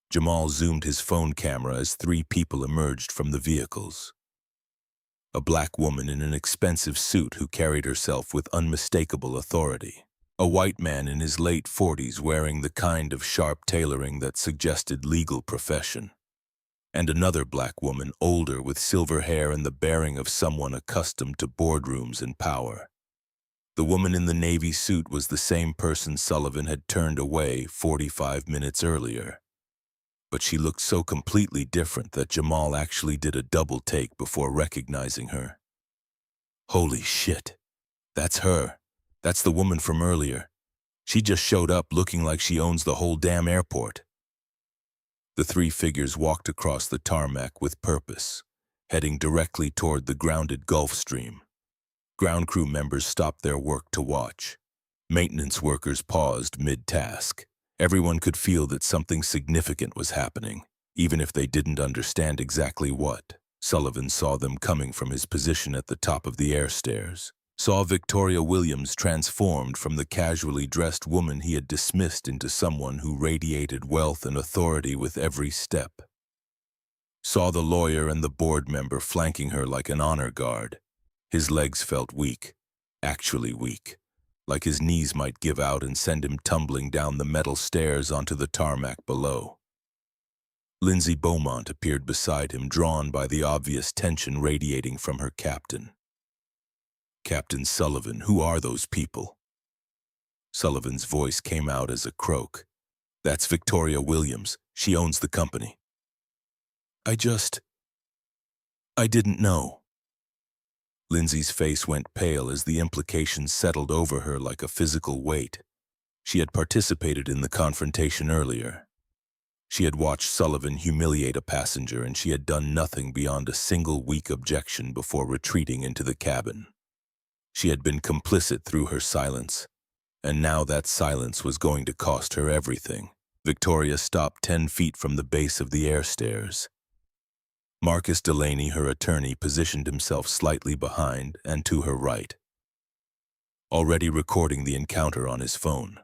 Jamal zoomed his phone camera as three people emerged from the vehicles. A black woman in an expensive suit who carried herself with unmistakable authority. A white man in his late 40s wearing the kind of sharp tailoring that suggested legal profession. And another black woman, older, with silver hair and the bearing of someone accustomed to boardrooms and power. The woman in the navy suit was the same person Sullivan had turned away 45 minutes earlier. But she looked so completely different that Jamal actually did a double take before recognizing her. Holy shit, that's her. That's the woman from earlier. She just showed up looking like she owns the whole damn airport. The three figures walked across the tarmac with purpose, heading directly toward the grounded Gulf Stream. Ground crew members stopped their work to watch. Maintenance workers paused mid-task. Everyone could feel that something significant was happening, even if they didn't understand exactly what. Sullivan saw them coming from his position at the top of the air stairs. Saw Victoria Williams transformed from the casually dressed woman he had dismissed into someone who radiated wealth and authority with every step. Saw the lawyer and the board member flanking her like an honor guard. His legs felt weak, actually weak, like his knees might give out and send him tumbling down the metal stairs onto the tarmac below. Lindsay Beaumont appeared beside him, drawn by the obvious tension radiating from her captain. "Captain Sullivan, who are those people?" Sullivan's voice came out as a croak. "That's Victoria Williams. She owns the company." I didn't know." Lindsay's face went pale as the implications settled over her like a physical weight. She had participated in the confrontation earlier. She had watched Sullivan humiliate a passenger, and she had done nothing beyond a single weak objection before retreating into the cabin. She had been complicit through her silence, and now that silence was going to cost her everything. Victoria stopped 10 feet from the base of the air stairs. Marcus Delaney, her attorney, positioned himself slightly behind and to her right, already recording the encounter on his phone.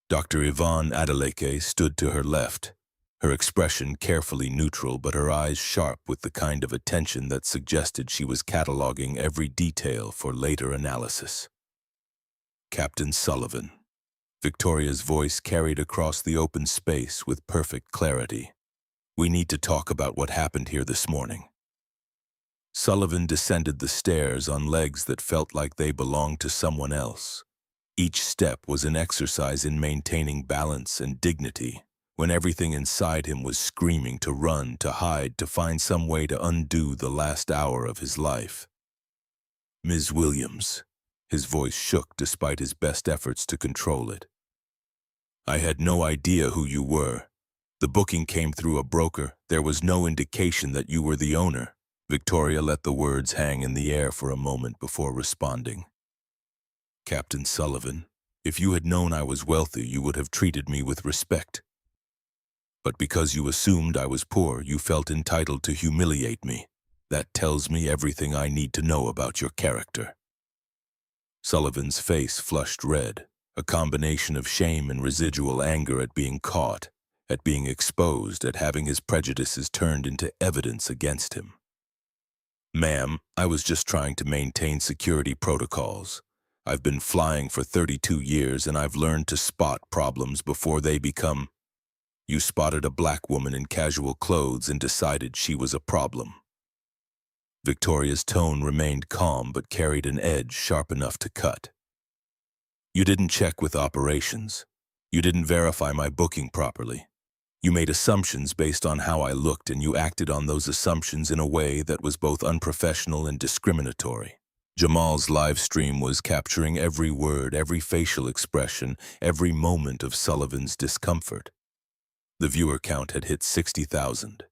Dr. Yvonne Adeleke stood to her left, her expression carefully neutral but her eyes sharp with the kind of attention that suggested she was cataloging every detail for later analysis. "Captain Sullivan." Victoria's voice carried across the open space with perfect clarity. "We need to talk about what happened here this morning." Sullivan descended the stairs on legs that felt like they belonged to someone else. Each step was an exercise in maintaining balance and dignity, when everything inside him was screaming to run, to hide, to find some way to undo the last hour of his life. "Ms. Williams." His voice shook despite his best efforts to control it. "I had no idea who you were. The booking came through a broker. There was no indication that you were the owner." Victoria let the words hang in the air for a moment before responding. "Captain Sullivan, if you had known I was wealthy, you would have treated me with respect. But because you assumed I was poor, you felt entitled to humiliate me. That tells me everything I need to know about your character." Sullivan's face flushed red, a combination of shame and residual anger at being caught, at being exposed, at having his prejudices turned into evidence against him. "Ma'am, I was just trying to maintain security protocols. I've been flying for 32 years and I've learned to spot problems before they become—" "You spotted a black woman in casual clothes and decided she was a problem." Victoria's tone remained calm but carried an edge sharp enough to cut. "You didn't check with operations. You didn't verify my booking properly. You made assumptions based on how I looked, and you acted on those assumptions in a way that was both unprofessional and discriminatory. Jamal's live stream was capturing every word, every facial expression, every moment of Sullivan's discomfort. The viewer count had hit 60,000.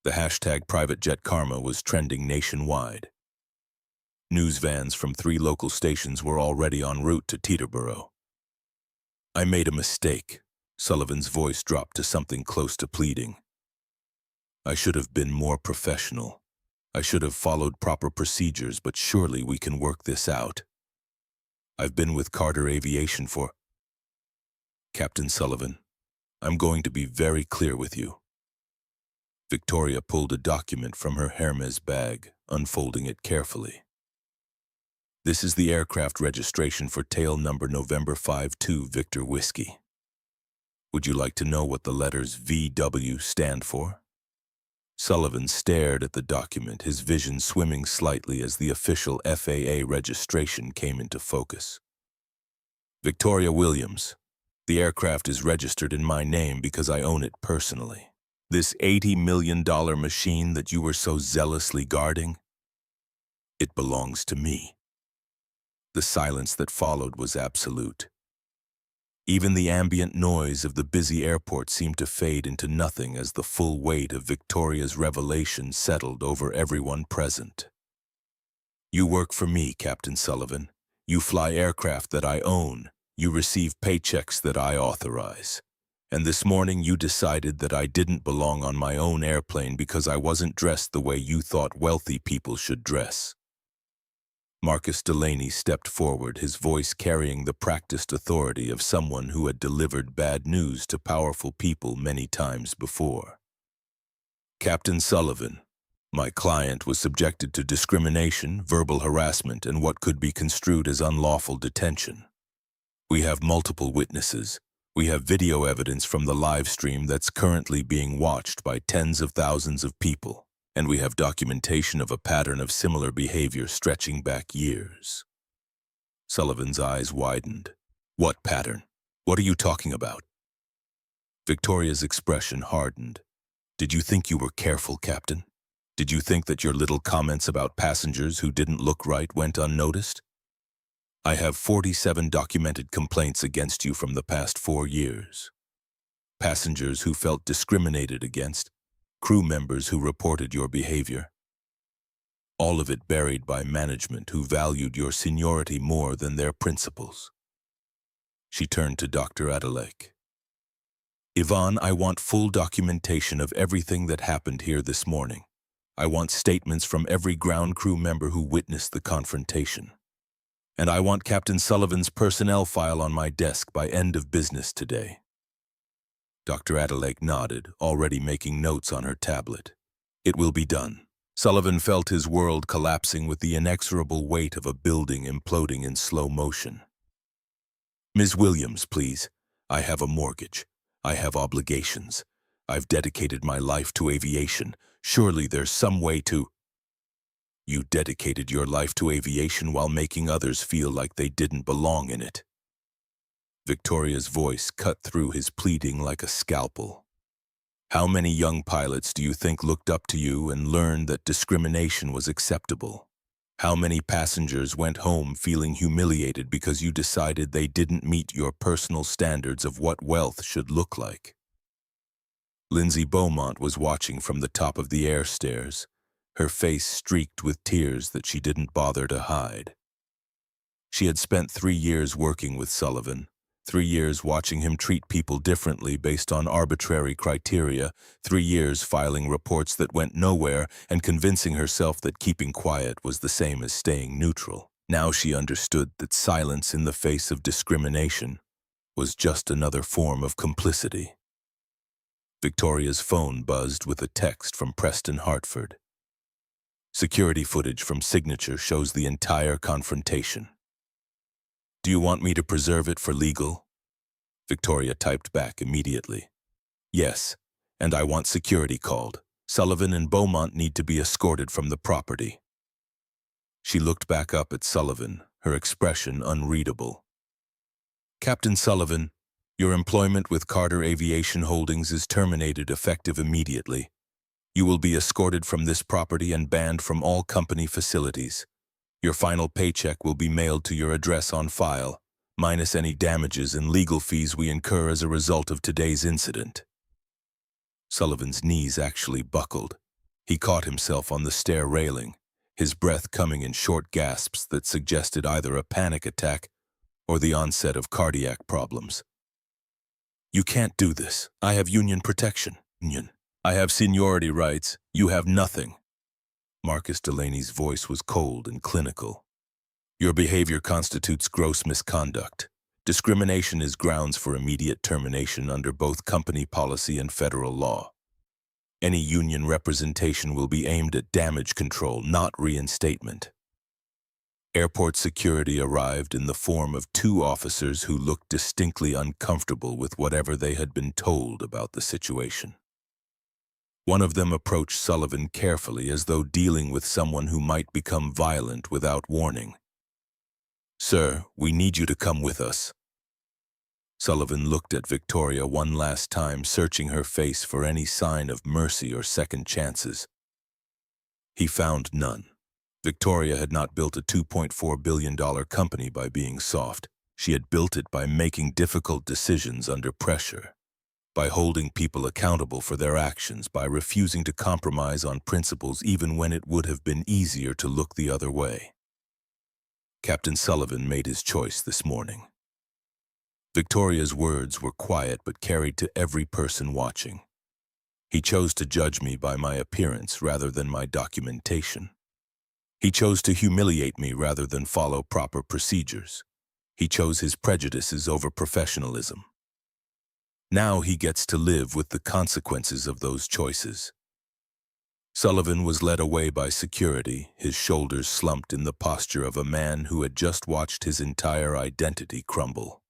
The hashtag Private Jet Karma was trending nationwide. News vans from 3 local stations were already en route to Teterboro. I made a mistake. Sullivan's voice dropped to something close to pleading. I should have been more professional. I should have followed proper procedures, but surely we can work this out. I've been with Carter Aviation for... Captain Sullivan, I'm going to be very clear with you. Victoria pulled a document from her Hermes bag, unfolding it carefully. This is the aircraft registration for tail number November 52 Victor Whiskey. Would you like to know what the letters VW stand for? Sullivan stared at the document, his vision swimming slightly as the official FAA registration came into focus. Victoria Williams. The aircraft is registered in my name because I own it personally. This $80 million machine that you were so zealously guarding, it belongs to me. The silence that followed was absolute. Even the ambient noise of the busy airport seemed to fade into nothing as the full weight of Victoria's revelation settled over everyone present. You work for me, Captain Sullivan. You fly aircraft that I own. You receive paychecks that I authorize. And this morning you decided that I didn't belong on my own airplane because I wasn't dressed the way you thought wealthy people should dress. Marcus Delaney stepped forward, his voice carrying the practiced authority of someone who had delivered bad news to powerful people many times before. Captain Sullivan, my client was subjected to discrimination, verbal harassment, and what could be construed as unlawful detention. We have multiple witnesses. We have video evidence from the live stream that's currently being watched by tens of thousands of people. And we have documentation of a pattern of similar behavior stretching back years. Sullivan's eyes widened. What pattern? What are you talking about? Victoria's expression hardened. Did you think you were careful, Captain? Did you think that your little comments about passengers who didn't look right went unnoticed? I have 47 documented complaints against you from the past 4 years. Passengers who felt discriminated against, crew members who reported your behavior. All of it buried by management who valued your seniority more than their principles. She turned to Dr. Adeleke. Yvonne, I want full documentation of everything that happened here this morning. I want statements from every ground crew member who witnessed the confrontation. And I want Captain Sullivan's personnel file on my desk by end of business today. Dr. Adeleke nodded, already making notes on her tablet. It will be done. Sullivan felt his world collapsing with the inexorable weight of a building imploding in slow motion. Ms. Williams, please. I have a mortgage. I have obligations. I've dedicated my life to aviation. Surely there's some way to... You dedicated your life to aviation while making others feel like they didn't belong in it. Victoria's voice cut through his pleading like a scalpel. How many young pilots do you think looked up to you and learned that discrimination was acceptable? How many passengers went home feeling humiliated because you decided they didn't meet your personal standards of what wealth should look like? Lindsay Beaumont was watching from the top of the air stairs, her face streaked with tears that she didn't bother to hide. She had spent 3 years working with Sullivan, 3 years watching him treat people differently based on arbitrary criteria, 3 years filing reports that went nowhere and convincing herself that keeping quiet was the same as staying neutral. Now she understood that silence in the face of discrimination was just another form of complicity. Victoria's phone buzzed with a text from Preston Hartford. Security footage from Signature shows the entire confrontation. Do you want me to preserve it for legal? Victoria typed back immediately. Yes, and I want security called. Sullivan and Beaumont need to be escorted from the property. She looked back up at Sullivan, her expression unreadable. Captain Sullivan, Your employment with Carter Aviation Holdings is terminated effective immediately. You will be escorted from this property and banned from all company facilities. Your final paycheck will be mailed to your address on file, minus any damages and legal fees we incur as a result of today's incident. Sullivan's knees actually buckled. He caught himself on the stair railing, his breath coming in short gasps that suggested either a panic attack or the onset of cardiac problems. You can't do this. I have union protection. Union. I have seniority rights. You have nothing. Marcus Delaney's voice was cold and clinical. Your behavior constitutes gross misconduct. Discrimination is grounds for immediate termination under both company policy and federal law. Any union representation will be aimed at damage control, not reinstatement. Airport security arrived in the form of 2 officers who looked distinctly uncomfortable with whatever they had been told about the situation. One of them approached Sullivan carefully as though dealing with someone who might become violent without warning. "Sir, we need you to come with us." Sullivan looked at Victoria one last time, searching her face for any sign of mercy or second chances. He found none. Victoria had not built a $2.4 billion company by being soft. She had built it by making difficult decisions under pressure, by holding people accountable for their actions, by refusing to compromise on principles even when it would have been easier to look the other way. Captain Sullivan made his choice this morning. Victoria's words were quiet but carried to every person watching. He chose to judge me by my appearance rather than my documentation. He chose to humiliate me rather than follow proper procedures. He chose his prejudices over professionalism. Now he gets to live with the consequences of those choices. Sullivan was led away by security, his shoulders slumped in the posture of a man who had just watched his entire identity crumble.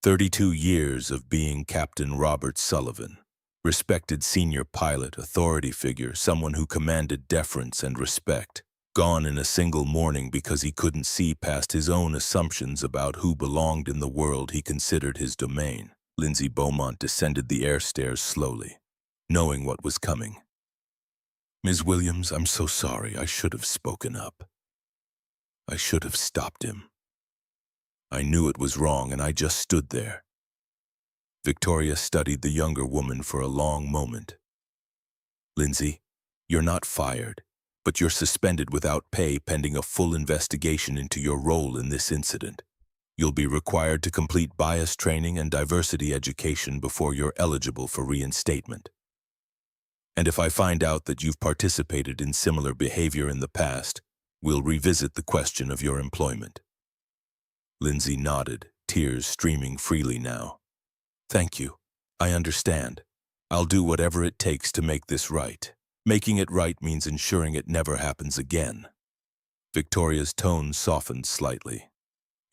32 years of being Captain Robert Sullivan, respected senior pilot, authority figure, someone who commanded deference and respect, gone in a single morning because he couldn't see past his own assumptions about who belonged in the world he considered his domain. Lindsay Beaumont descended the air stairs slowly, knowing what was coming. "Ms. Williams, I'm so sorry. I should have spoken up. I should have stopped him. I knew it was wrong and I just stood there." Victoria studied the younger woman for a long moment. "Lindsay, you're not fired, but you're suspended without pay pending a full investigation into your role in this incident. You'll be required to complete bias training and diversity education before you're eligible for reinstatement. And if I find out that you've participated in similar behavior in the past, we'll revisit the question of your employment." Lindsay nodded, tears streaming freely now. "Thank you. I understand. I'll do whatever it takes to make this right. Making it right means ensuring it never happens again." Victoria's tone softened slightly.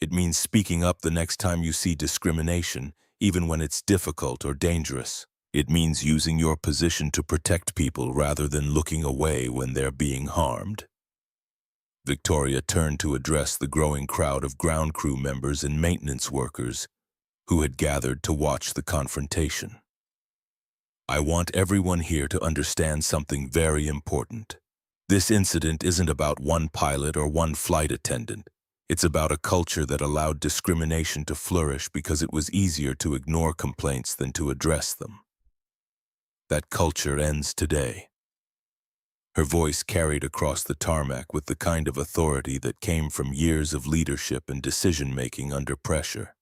"It means speaking up the next time you see discrimination, even when it's difficult or dangerous. It means using your position to protect people rather than looking away when they're being harmed." Victoria turned to address the growing crowd of ground crew members and maintenance workers who had gathered to watch the confrontation. "I want everyone here to understand something very important. This incident isn't about one pilot or one flight attendant. It's about a culture that allowed discrimination to flourish because it was easier to ignore complaints than to address them. That culture ends today." Her voice carried across the tarmac with the kind of authority that came from years of leadership and decision-making under pressure.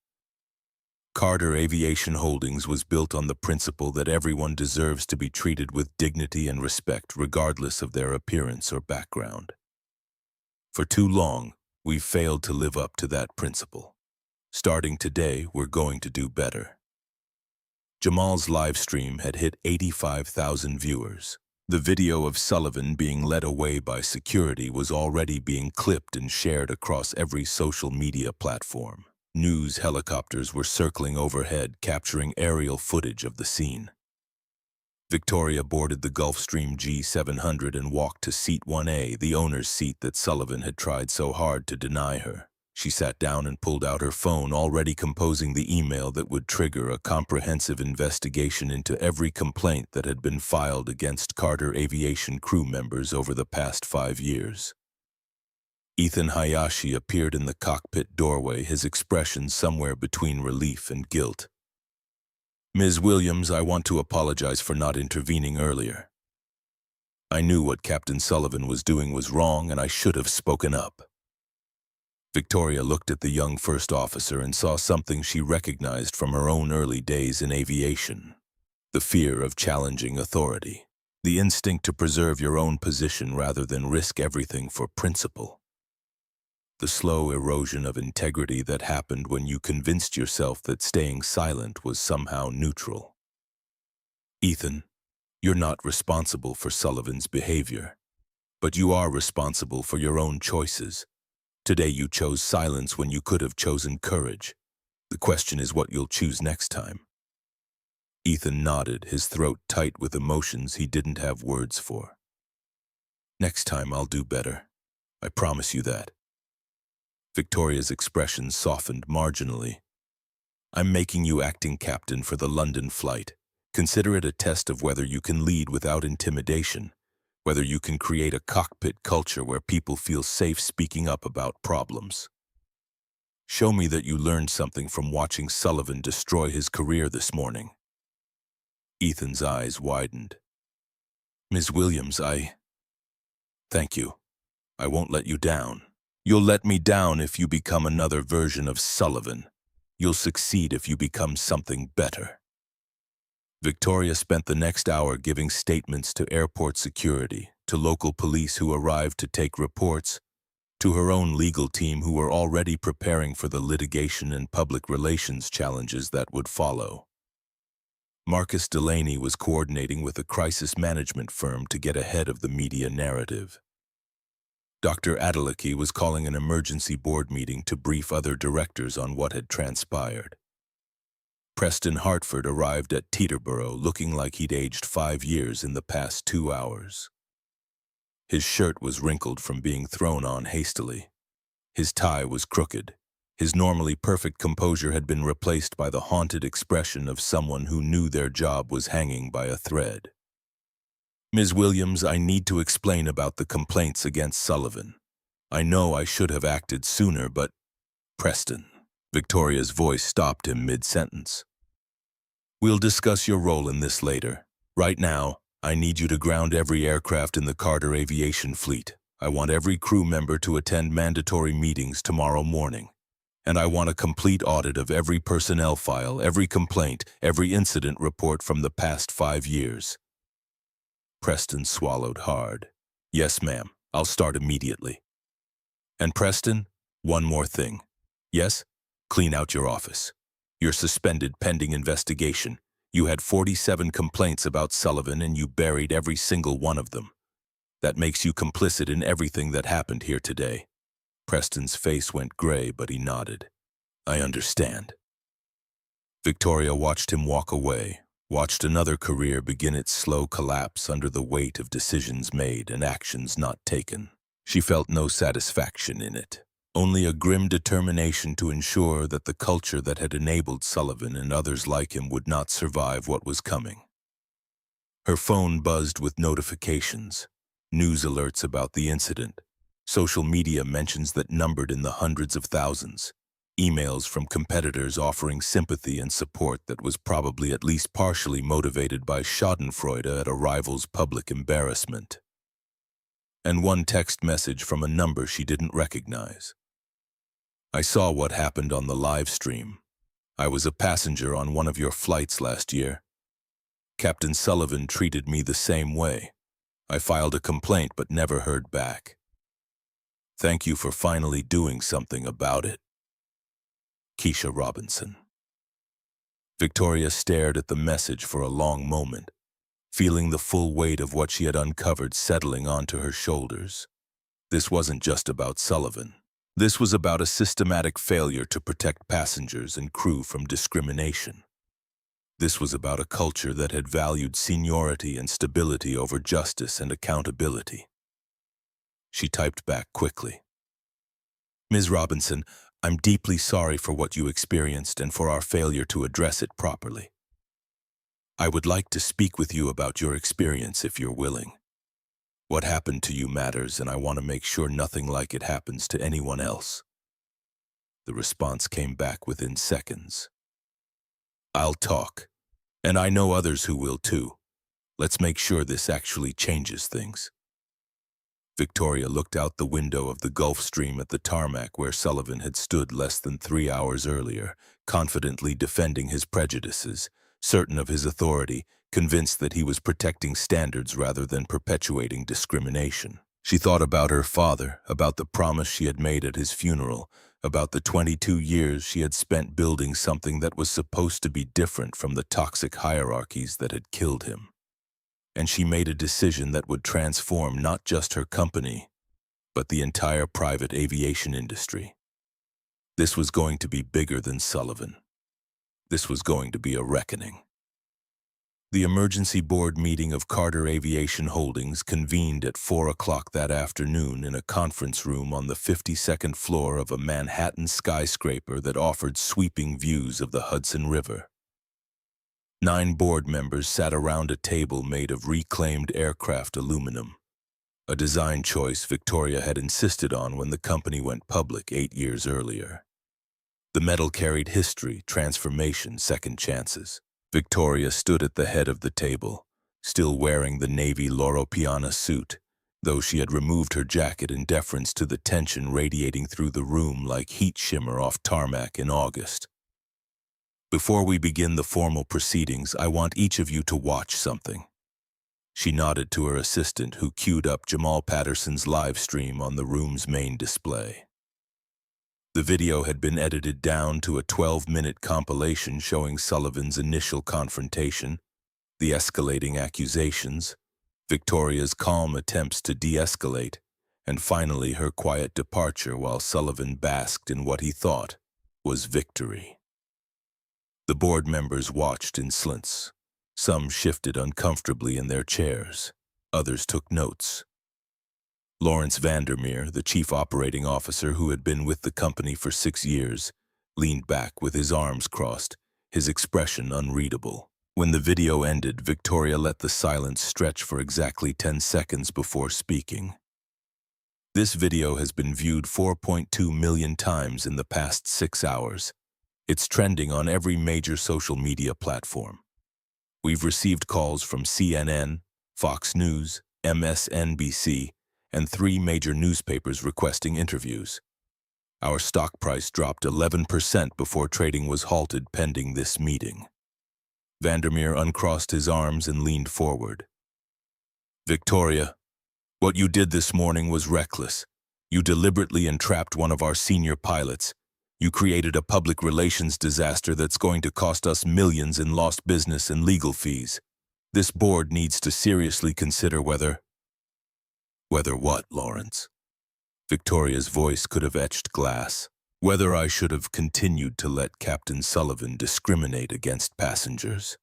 Carter Aviation Holdings was built on the principle that everyone deserves to be treated with dignity and respect regardless of their appearance or background. For too long, we've failed to live up to that principle. Starting today, we're going to do better. Jamal's live stream had hit 85,000 viewers. The video of Sullivan being led away by security was already being clipped and shared across every social media platform. News helicopters were circling overhead, capturing aerial footage of the scene. Victoria boarded the Gulfstream G700 and walked to Seat 1A, the owner's seat that Sullivan had tried so hard to deny her. She sat down and pulled out her phone, already composing the email that would trigger a comprehensive investigation into every complaint that had been filed against Carter Aviation crew members over the past 5 years. Ethan Hayashi appeared in the cockpit doorway, his expression somewhere between relief and guilt. "Ms. Williams, I want to apologize for not intervening earlier. I knew what Captain Sullivan was doing was wrong, and I should have spoken up." Victoria looked at the young first officer and saw something she recognized from her own early days in aviation: the fear of challenging authority, the instinct to preserve your own position rather than risk everything for principle. The slow erosion of integrity that happened when you convinced yourself that staying silent was somehow neutral. "Ethan, you're not responsible for Sullivan's behavior, but you are responsible for your own choices. Today you chose silence when you could have chosen courage. The question is what you'll choose next time." Ethan nodded, his throat tight with emotions he didn't have words for. "Next time I'll do better. I promise you that." Victoria's expression softened marginally. "I'm making you acting captain for the London flight. Consider it a test of whether you can lead without intimidation, whether you can create a cockpit culture where people feel safe speaking up about problems. Show me that you learned something from watching Sullivan destroy his career this morning." Ethan's eyes widened. "Ms. Williams, Thank you. I won't let you down. You'll let me down if you become another version of Sullivan. You'll succeed if you become something better." Victoria spent the next hour giving statements to airport security, to local police who arrived to take reports, to her own legal team who were already preparing for the litigation and public relations challenges that would follow. Marcus Delaney was coordinating with a crisis management firm to get ahead of the media narrative. Dr. Adeleke was calling an emergency board meeting to brief other directors on what had transpired. Preston Hartford arrived at Teterboro looking like he'd aged 5 years in the past 2 hours. His shirt was wrinkled from being thrown on hastily. His tie was crooked. His normally perfect composure had been replaced by the haunted expression of someone who knew their job was hanging by a thread. "Ms. Williams, I need to explain about the complaints against Sullivan. I know I should have acted sooner, but—" "Preston." Victoria's voice stopped him mid-sentence. "We'll discuss your role in this later. Right now, I need you to ground every aircraft in the Carter Aviation fleet. I want every crew member to attend mandatory meetings tomorrow morning. And I want a complete audit of every personnel file, every complaint, every incident report from the past 5 years. Preston swallowed hard. "Yes, ma'am. I'll start immediately." "And Preston, one more thing. Yes? Clean out your office. You're suspended pending investigation. You had 47 complaints about Sullivan and you buried every single one of them. That makes you complicit in everything that happened here today." Preston's face went gray, but he nodded. "I understand." Victoria watched him walk away, watched another career begin its slow collapse under the weight of decisions made and actions not taken. She felt no satisfaction in it, only a grim determination to ensure that the culture that had enabled Sullivan and others like him would not survive what was coming. Her phone buzzed with notifications, news alerts about the incident, social media mentions that numbered in the hundreds of thousands, emails from competitors offering sympathy and support that was probably at least partially motivated by schadenfreude at a rival's public embarrassment. And one text message from a number she didn't recognize. "I saw what happened on the live stream. I was a passenger on one of your flights last year. Captain Sullivan treated me the same way. I filed a complaint but never heard back. Thank you for finally doing something about it. Keisha Robinson." Victoria stared at the message for a long moment, feeling the full weight of what she had uncovered settling onto her shoulders. This wasn't just about Sullivan. This was about a systematic failure to protect passengers and crew from discrimination. This was about a culture that had valued seniority and stability over justice and accountability. She typed back quickly. Ms. Robinson, I'm deeply sorry for what you experienced and for our failure to address it properly. I would like to speak with you about your experience if you're willing. What happened to you matters, and I want to make sure nothing like it happens to anyone else. The response came back within seconds. I'll talk, and I know others who will too. Let's make sure this actually changes things. Victoria looked out the window of the Gulf Stream at the tarmac where Sullivan had stood less than 3 hours earlier, confidently defending his prejudices, certain of his authority, convinced that he was protecting standards rather than perpetuating discrimination. She thought about her father, about the promise she had made at his funeral, about the 22 years she had spent building something that was supposed to be different from the toxic hierarchies that had killed him. And she made a decision that would transform not just her company, but the entire private aviation industry. This was going to be bigger than Sullivan. This was going to be a reckoning. The emergency board meeting of Carter Aviation Holdings convened at 4 o'clock that afternoon in a conference room on the 52nd floor of a Manhattan skyscraper that offered sweeping views of the Hudson River. 9 board members sat around a table made of reclaimed aircraft aluminum, a design choice Victoria had insisted on when the company went public 8 years earlier. The metal carried history, transformation, second chances. Victoria stood at the head of the table, still wearing the navy Loro Piana suit, though she had removed her jacket in deference to the tension radiating through the room like heat shimmer off tarmac in August. Before we begin the formal proceedings, I want each of you to watch something. She nodded to her assistant, who queued up Jamal Patterson's live stream on the room's main display. The video had been edited down to a 12-minute compilation showing Sullivan's initial confrontation, the escalating accusations, Victoria's calm attempts to de-escalate, and finally her quiet departure while Sullivan basked in what he thought was victory. The board members watched in slints. Some shifted uncomfortably in their chairs. Others took notes. Lawrence Vandermeer, the chief operating officer who had been with the company for 6 years, leaned back with his arms crossed, his expression unreadable. When the video ended, Victoria let the silence stretch for exactly 10 seconds before speaking. This video has been viewed 4.2 million times in the past 6 hours. It's trending on every major social media platform. We've received calls from CNN, Fox News, MSNBC, and 3 major newspapers requesting interviews. Our stock price dropped 11% before trading was halted pending this meeting. Vandermeer uncrossed his arms and leaned forward. Victoria, what you did this morning was reckless. You deliberately entrapped one of our senior pilots. You created a public relations disaster that's going to cost us millions in lost business and legal fees. This board needs to seriously consider whether what, Lawrence? Victoria's voice could have etched glass. Whether I should have continued to let Captain Sullivan discriminate against passengers.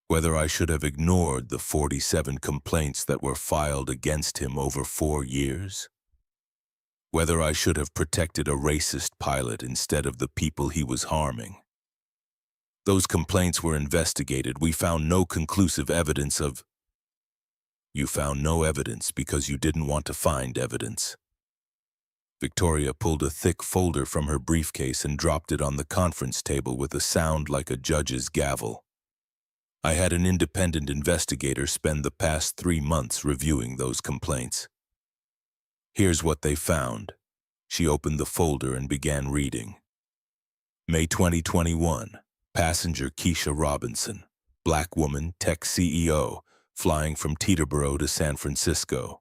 Whether I should have ignored the 47 complaints that were filed against him over 4 years. Whether I should have protected a racist pilot instead of the people he was harming. Those complaints were investigated. We found no conclusive evidence of... You found no evidence because you didn't want to find evidence. Victoria pulled a thick folder from her briefcase and dropped it on the conference table with a sound like a judge's gavel. I had an independent investigator spend the past 3 months reviewing those complaints. Here's what they found. She opened the folder and began reading. May 2021, passenger Keisha Robinson, black woman, tech CEO, flying from Teterboro to San Francisco.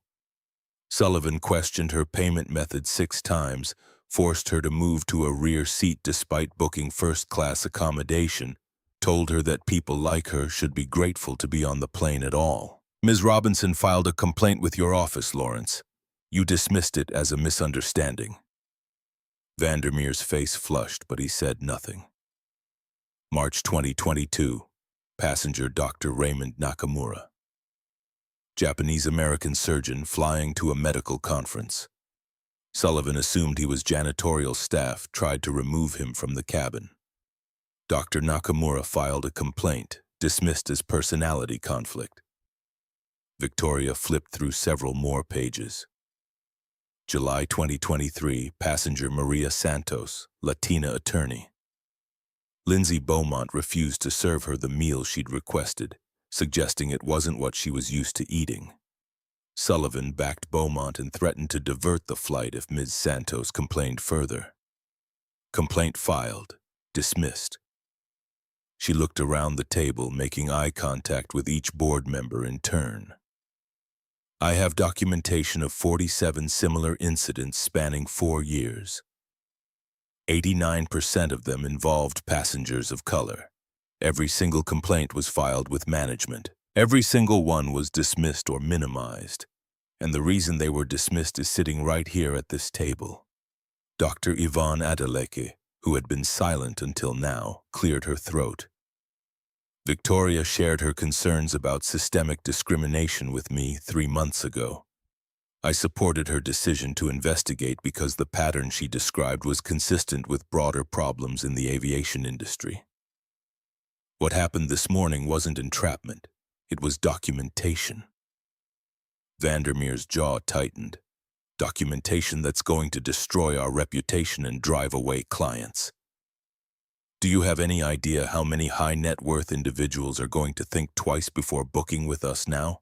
Sullivan questioned her payment method 6 times, forced her to move to a rear seat despite booking first-class accommodation, told her that people like her should be grateful to be on the plane at all. Ms. Robinson filed a complaint with your office, Lawrence. You dismissed it as a misunderstanding. Vandermeer's face flushed, but he said nothing. March 2022, passenger Dr. Raymond Nakamura. Japanese-American surgeon flying to a medical conference. Sullivan assumed he was janitorial staff, tried to remove him from the cabin. Dr. Nakamura filed a complaint, dismissed as personality conflict. Victoria flipped through several more pages. July 2023, passenger Maria Santos, Latina attorney. Lindsay Beaumont refused to serve her the meal she'd requested, suggesting it wasn't what she was used to eating. Sullivan backed Beaumont and threatened to divert the flight if Ms. Santos complained further. Complaint filed, dismissed. She looked around the table, making eye contact with each board member in turn. I have documentation of 47 similar incidents spanning 4 years. 89% of them involved passengers of color. Every single complaint was filed with management. Every single one was dismissed or minimized. And the reason they were dismissed is sitting right here at this table. Dr. Yvonne Adeleke, who had been silent until now, cleared her throat. Victoria shared her concerns about systemic discrimination with me 3 months ago. I supported her decision to investigate because the pattern she described was consistent with broader problems in the aviation industry. What happened this morning wasn't entrapment, it was documentation. Vandermeer's jaw tightened. Documentation that's going to destroy our reputation and drive away clients. Do you have any idea how many high-net-worth individuals are going to think twice before booking with us now?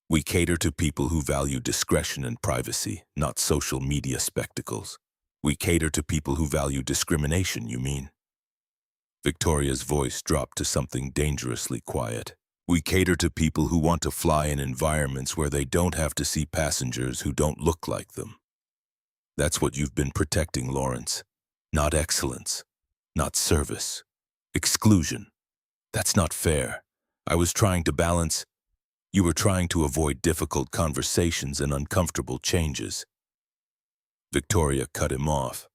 We cater to people who value discretion and privacy, not social media spectacles. We cater to people who value discrimination, you mean? Victoria's voice dropped to something dangerously quiet. We cater to people who want to fly in environments where they don't have to see passengers who don't look like them. That's what you've been protecting, Lawrence. Not excellence. Not service. Exclusion. That's not fair. I was trying to balance. You were trying to avoid difficult conversations and uncomfortable changes. Victoria cut him off.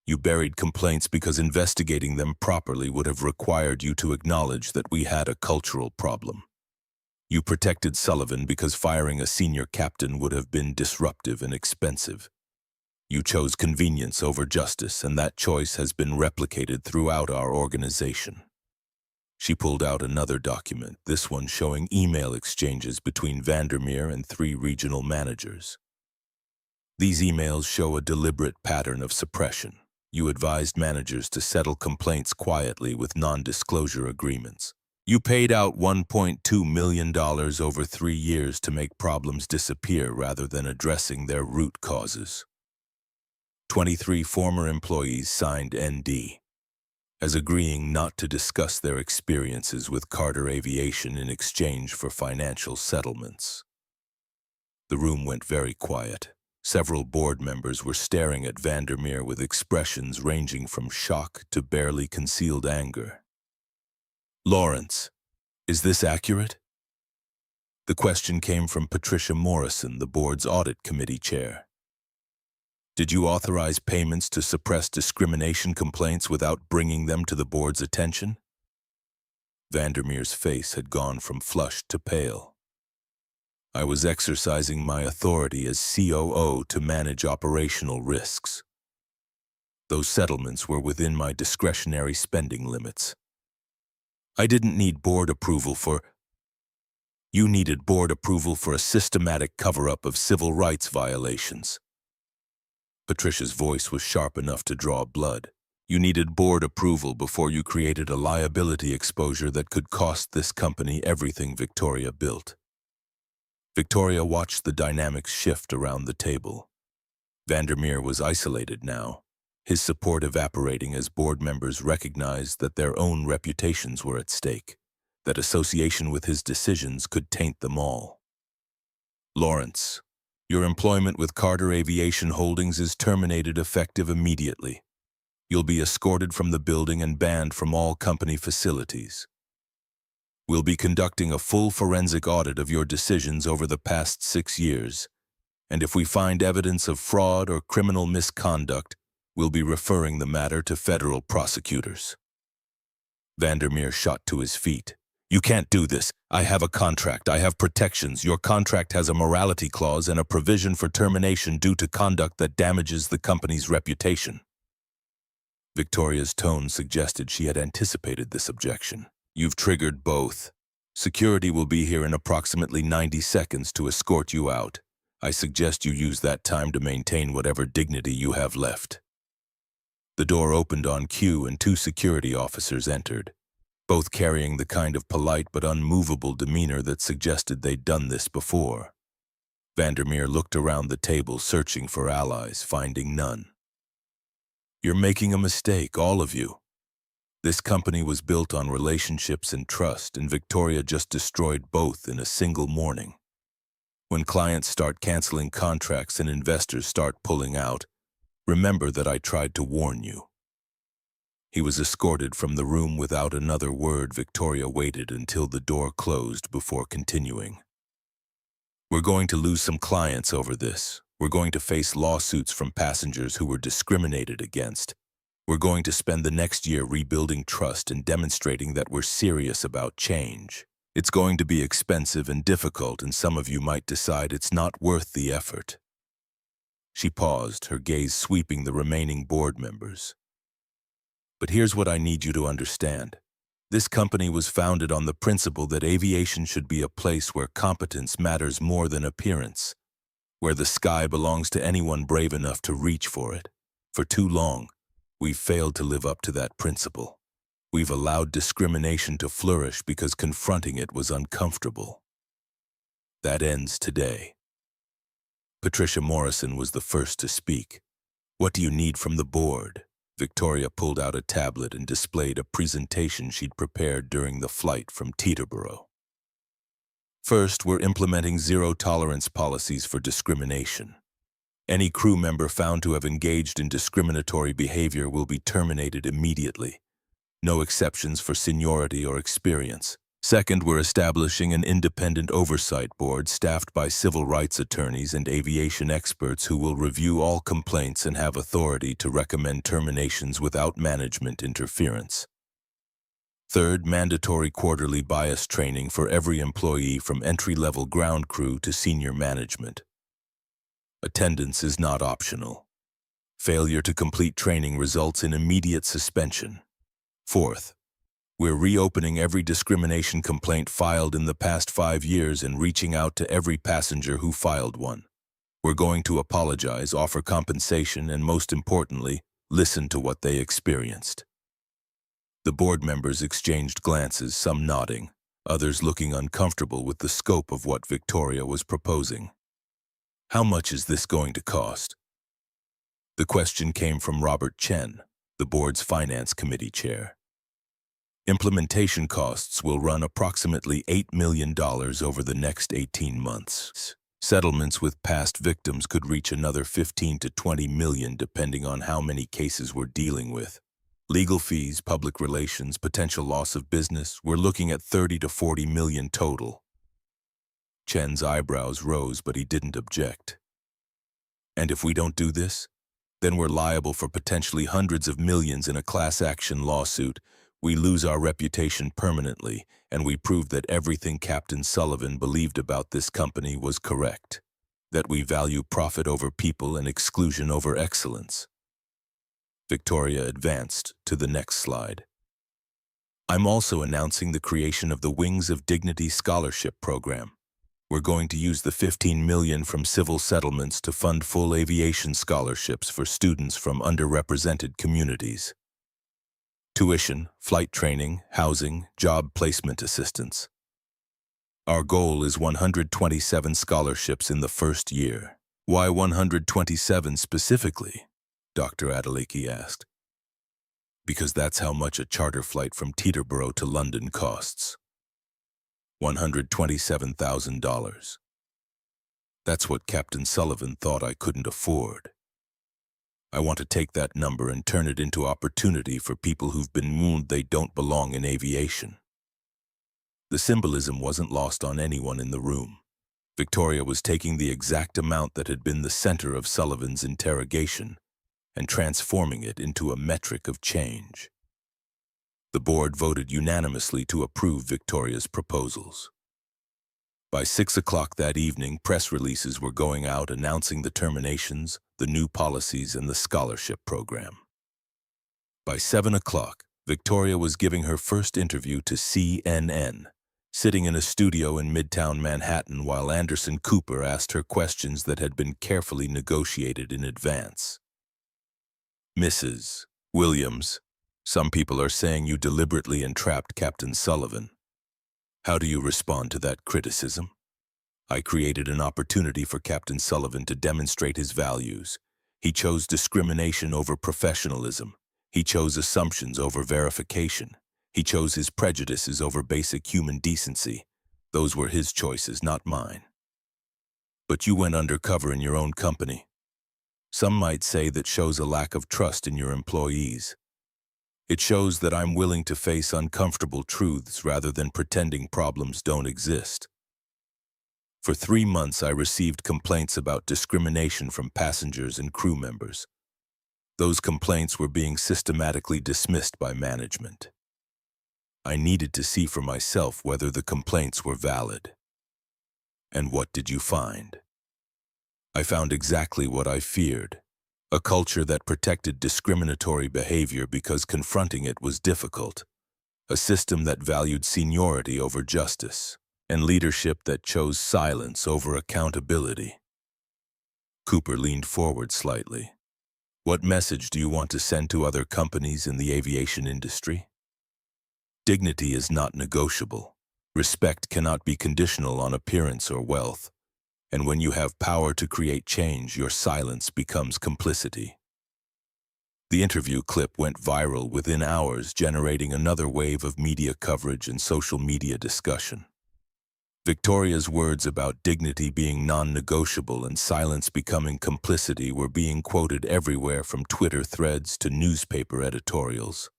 You buried complaints because investigating them properly would have required you to acknowledge that we had a cultural problem. You protected Sullivan because firing a senior captain would have been disruptive and expensive. You chose convenience over justice, and that choice has been replicated throughout our organization. She pulled out another document, this one showing email exchanges between Vandermeer and 3 regional managers. These emails show a deliberate pattern of suppression. You advised managers to settle complaints quietly with non-disclosure agreements. You paid out $1.2 million over 3 years to make problems disappear rather than addressing their root causes. 23 former employees signed ND, as agreeing not to discuss their experiences with Carter Aviation in exchange for financial settlements. The room went very quiet. Several board members were staring at Vandermeer with expressions ranging from shock to barely concealed anger. Lawrence, is this accurate? The question came from Patricia Morrison, the board's audit committee chair. Did you authorize payments to suppress discrimination complaints without bringing them to the board's attention? Vandermeer's face had gone from flushed to pale. I was exercising my authority as COO to manage operational risks. Those settlements were within my discretionary spending limits. I didn't need board approval for... You needed board approval for a systematic cover-up of civil rights violations. Patricia's voice was sharp enough to draw blood. You needed board approval before you created a liability exposure that could cost this company everything Victoria built. Victoria watched the dynamics shift around the table. Vandermeer was isolated now, his support evaporating as board members recognized that their own reputations were at stake, that association with his decisions could taint them all. Lawrence, your employment with Carter Aviation Holdings is terminated effective immediately. You'll be escorted from the building and banned from all company facilities. We'll be conducting a full forensic audit of your decisions over the past 6 years, and if we find evidence of fraud or criminal misconduct, we'll be referring the matter to federal prosecutors. Vandermeer shot to his feet. You can't do this. I have a contract. I have protections. Your contract has a morality clause and a provision for termination due to conduct that damages the company's reputation." Victoria's tone suggested she had anticipated this objection. "You've triggered both. Security will be here in approximately 90 seconds to escort you out. I suggest you use that time to maintain whatever dignity you have left." The door opened on cue and two security officers entered, both carrying the kind of polite but unmovable demeanor that suggested they'd done this before. Vandermeer looked around the table searching for allies, finding none. "You're making a mistake, all of you. This company was built on relationships and trust, and Victoria just destroyed both in a single morning. When clients start canceling contracts and investors start pulling out, remember that I tried to warn you." He was escorted from the room without another word. Victoria waited until the door closed before continuing. "We're going to lose some clients over this. We're going to face lawsuits from passengers who were discriminated against. We're going to spend the next year rebuilding trust and demonstrating that we're serious about change. It's going to be expensive and difficult, and some of you might decide it's not worth the effort." She paused, her gaze sweeping the remaining board members. "But here's what I need you to understand. This company was founded on the principle that aviation should be a place where competence matters more than appearance, where the sky belongs to anyone brave enough to reach for it. For too long, we've failed to live up to that principle. We've allowed discrimination to flourish because confronting it was uncomfortable. That ends today." Patricia Morrison was the first to speak. "What do you need from the board?" Victoria pulled out a tablet and displayed a presentation she'd prepared during the flight from Teterboro. "First, we're implementing zero-tolerance policies for discrimination. Any crew member found to have engaged in discriminatory behavior will be terminated immediately. No exceptions for seniority or experience. Second, we're establishing an independent oversight board staffed by civil rights attorneys and aviation experts who will review all complaints and have authority to recommend terminations without management interference. Third, mandatory quarterly bias training for every employee from entry-level ground crew to senior management. Attendance is not optional. Failure to complete training results in immediate suspension. Fourth, we're reopening every discrimination complaint filed in the past 5 years and reaching out to every passenger who filed one. We're going to apologize, offer compensation, and most importantly, listen to what they experienced." The board members exchanged glances, some nodding, others looking uncomfortable with the scope of what Victoria was proposing. "How much is this going to cost?" The question came from Robert Chen, the board's finance committee chair. "Implementation costs will run approximately $8 million over the next 18 months. Settlements with past victims could reach another 15 to 20 million depending on how many cases we're dealing with. Legal fees, public relations, potential loss of business, we're looking at 30 to 40 million total." Chen's eyebrows rose, but he didn't object. "And if we don't do this, then we're liable for potentially hundreds of millions in a class action lawsuit. We lose our reputation permanently, and we prove that everything Captain Sullivan believed about this company was correct, that we value profit over people and exclusion over excellence." Victoria advanced to the next slide. "I'm also announcing the creation of the Wings of Dignity Scholarship Program. We're going to use the $15 million from civil settlements to fund full aviation scholarships for students from underrepresented communities. Tuition, flight training, housing, job placement assistance. Our goal is 127 scholarships in the first year." "Why 127 specifically?" Dr. Adeleke asked. "Because that's how much a charter flight from Teterboro to London costs. $127,000. That's what Captain Sullivan thought I couldn't afford. I want to take that number and turn it into opportunity for people who've been wounded they don't belong in aviation." The symbolism wasn't lost on anyone in the room. Victoria was taking the exact amount that had been the center of Sullivan's interrogation and transforming it into a metric of change. The board voted unanimously to approve Victoria's proposals. By 6 o'clock that evening, press releases were going out announcing the terminations, the new policies, and the scholarship program. By 7 o'clock, Victoria was giving her first interview to CNN, sitting in a studio in Midtown Manhattan while Anderson Cooper asked her questions that had been carefully negotiated in advance. Mrs. Williams, some people are saying you deliberately entrapped Captain Sullivan. How do you respond to that criticism? I created an opportunity for Captain Sullivan to demonstrate his values. He chose discrimination over professionalism. He chose assumptions over verification. He chose his prejudices over basic human decency. Those were his choices, not mine. But you went undercover in your own company. Some might say that shows a lack of trust in your employees. It shows that I'm willing to face uncomfortable truths rather than pretending problems don't exist. For 3 months, I received complaints about discrimination from passengers and crew members. Those complaints were being systematically dismissed by management. I needed to see for myself whether the complaints were valid. And what did you find? I found exactly what I feared. A culture that protected discriminatory behavior because confronting it was difficult. A system that valued seniority over justice, and leadership that chose silence over accountability. Cooper leaned forward slightly. What message do you want to send to other companies in the aviation industry? Dignity is not negotiable. Respect cannot be conditional on appearance or wealth. And when you have power to create change, your silence becomes complicity. The interview clip went viral within hours, generating another wave of media coverage and social media discussion. Victoria's words about dignity being non-negotiable and silence becoming complicity were being quoted everywhere, from Twitter threads to newspaper editorials.